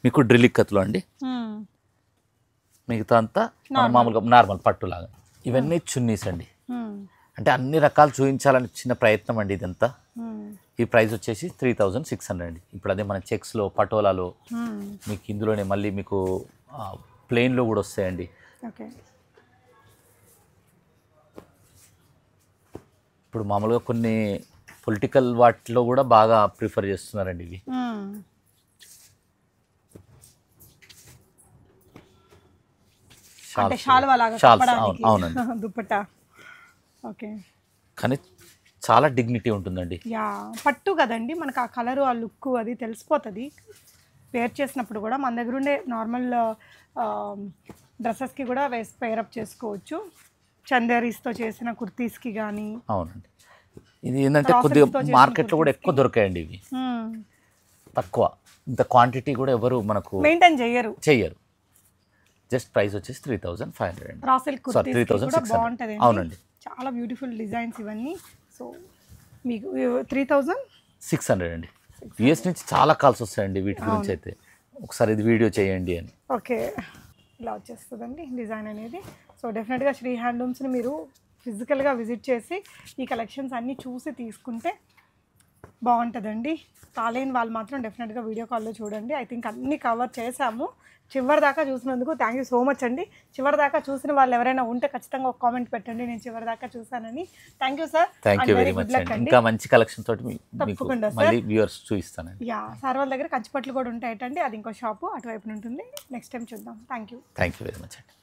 మీకు డ్రిల్ ఇక్కత్లో అండి. మిగతా అంతా మామూలుగా నార్మల్ పట్టులాగా. ఇవన్నీ చున్నీస్ అండి. అంటే అన్ని రకాలు చూపించాలని చిన్న ప్రయత్నం అండి ఇదంతా. ఈ ప్రైస్ వచ్చేసి 3600 అండి. ఇప్పుడు అదే మన చెక్స్లో పటోలాలో మీకు ఇందులోనే మళ్ళీ మీకు ప్లెయిన్లో కూడా వస్తాయండి. ఓకే. ఇప్పుడు మామూలుగా కొన్ని పొలిటికల్ వాటిలో కూడా బాగా ప్రిఫర్ చేస్తున్నారండి ఇవి. అంటే షాల్వా లాగా షాల్స్, కప్పడానికి. అవునండి. దుపట్టా. ఓకే. కానీ చాలా డిగ్నిటీ ఉంటుందండి. యా, పట్టు కదండి, మనకు ఆ కలరు ఆ లుక్ అది తెలిసిపోతుంది వేర్ చేసినప్పుడు కూడా. మన దగ్గర ఉండే నార్మల్ డ్రెస్సెస్కి కూడా పేరప్ చేసుకోవచ్చు, చందేరీస్తో చేసిన కుర్తీస్కి కానీ. అవునండి. ఇది ఏంటంటే కొద్దిగా మార్కెట్లో కూడా ఎక్కువ దొరికాయండి ఇవి, తక్కువ. ఇంత క్వాంటిటీ కూడా ఎవరు మనకు మెయింటైన్ చెయ్యరు. జస్ట్ ప్రైస్ వచ్చేసి 3500 అండి. రా సిల్క్ కుర్తీస్ కూడా 3600. బాగుంటుంది. అవునండి. చాలా బ్యూటిఫుల్ డిజైన్స్ ఇవన్నీ. సో మీకు 3600 అండి. యూఎస్ నుంచి చాలా కాల్స్ వస్తాయండి వీటి గురించి అయితే, ఒకసారి ఇది వీడియో చేయండి అని. ఓకే. ఇలా వచ్చేస్తుందండి డిజైన్ అనేది. సో డెఫినెట్గా శ్రీ హ్యాండ్లూమ్స్ని మీరు ఫిజికల్గా విజిట్ చేసి ఈ కలెక్షన్స్ అన్నీ చూసి తీసుకుంటే బాగుంటుందండి. కాలేని వాళ్ళు మాత్రం డెఫినెట్గా వీడియో కాల్లో చూడండి. ఐ థింక్ అన్నీ కవర్ చేశాము. చివరి దాకా చూసినందుకు థ్యాంక్ యూ సో మచ్ అండి. చివరి దాకా చూసిన వాళ్ళు ఎవరైనా ఉంటే ఖచ్చితంగా ఒక కామెంట్ పెట్టండి, నేను చివరి దాకా చూసానని. Thank you sir. Thank you very much అండి. ఇంకా మంచి కలెక్షన్ తోటి మీకు మళ్ళీ వ్యూవర్స్ చూపిస్తానండి. యా, సార్ వాళ్ళ దగ్గర కంచిపట్లు కూడా ఉంటాయటండి, అది ఇంకో షాపు అటువైపు ఉంటుంది. నెక్స్ట్ టైం చూద్దాం. థ్యాంక్ యూ వెరీ మచ్ అండి.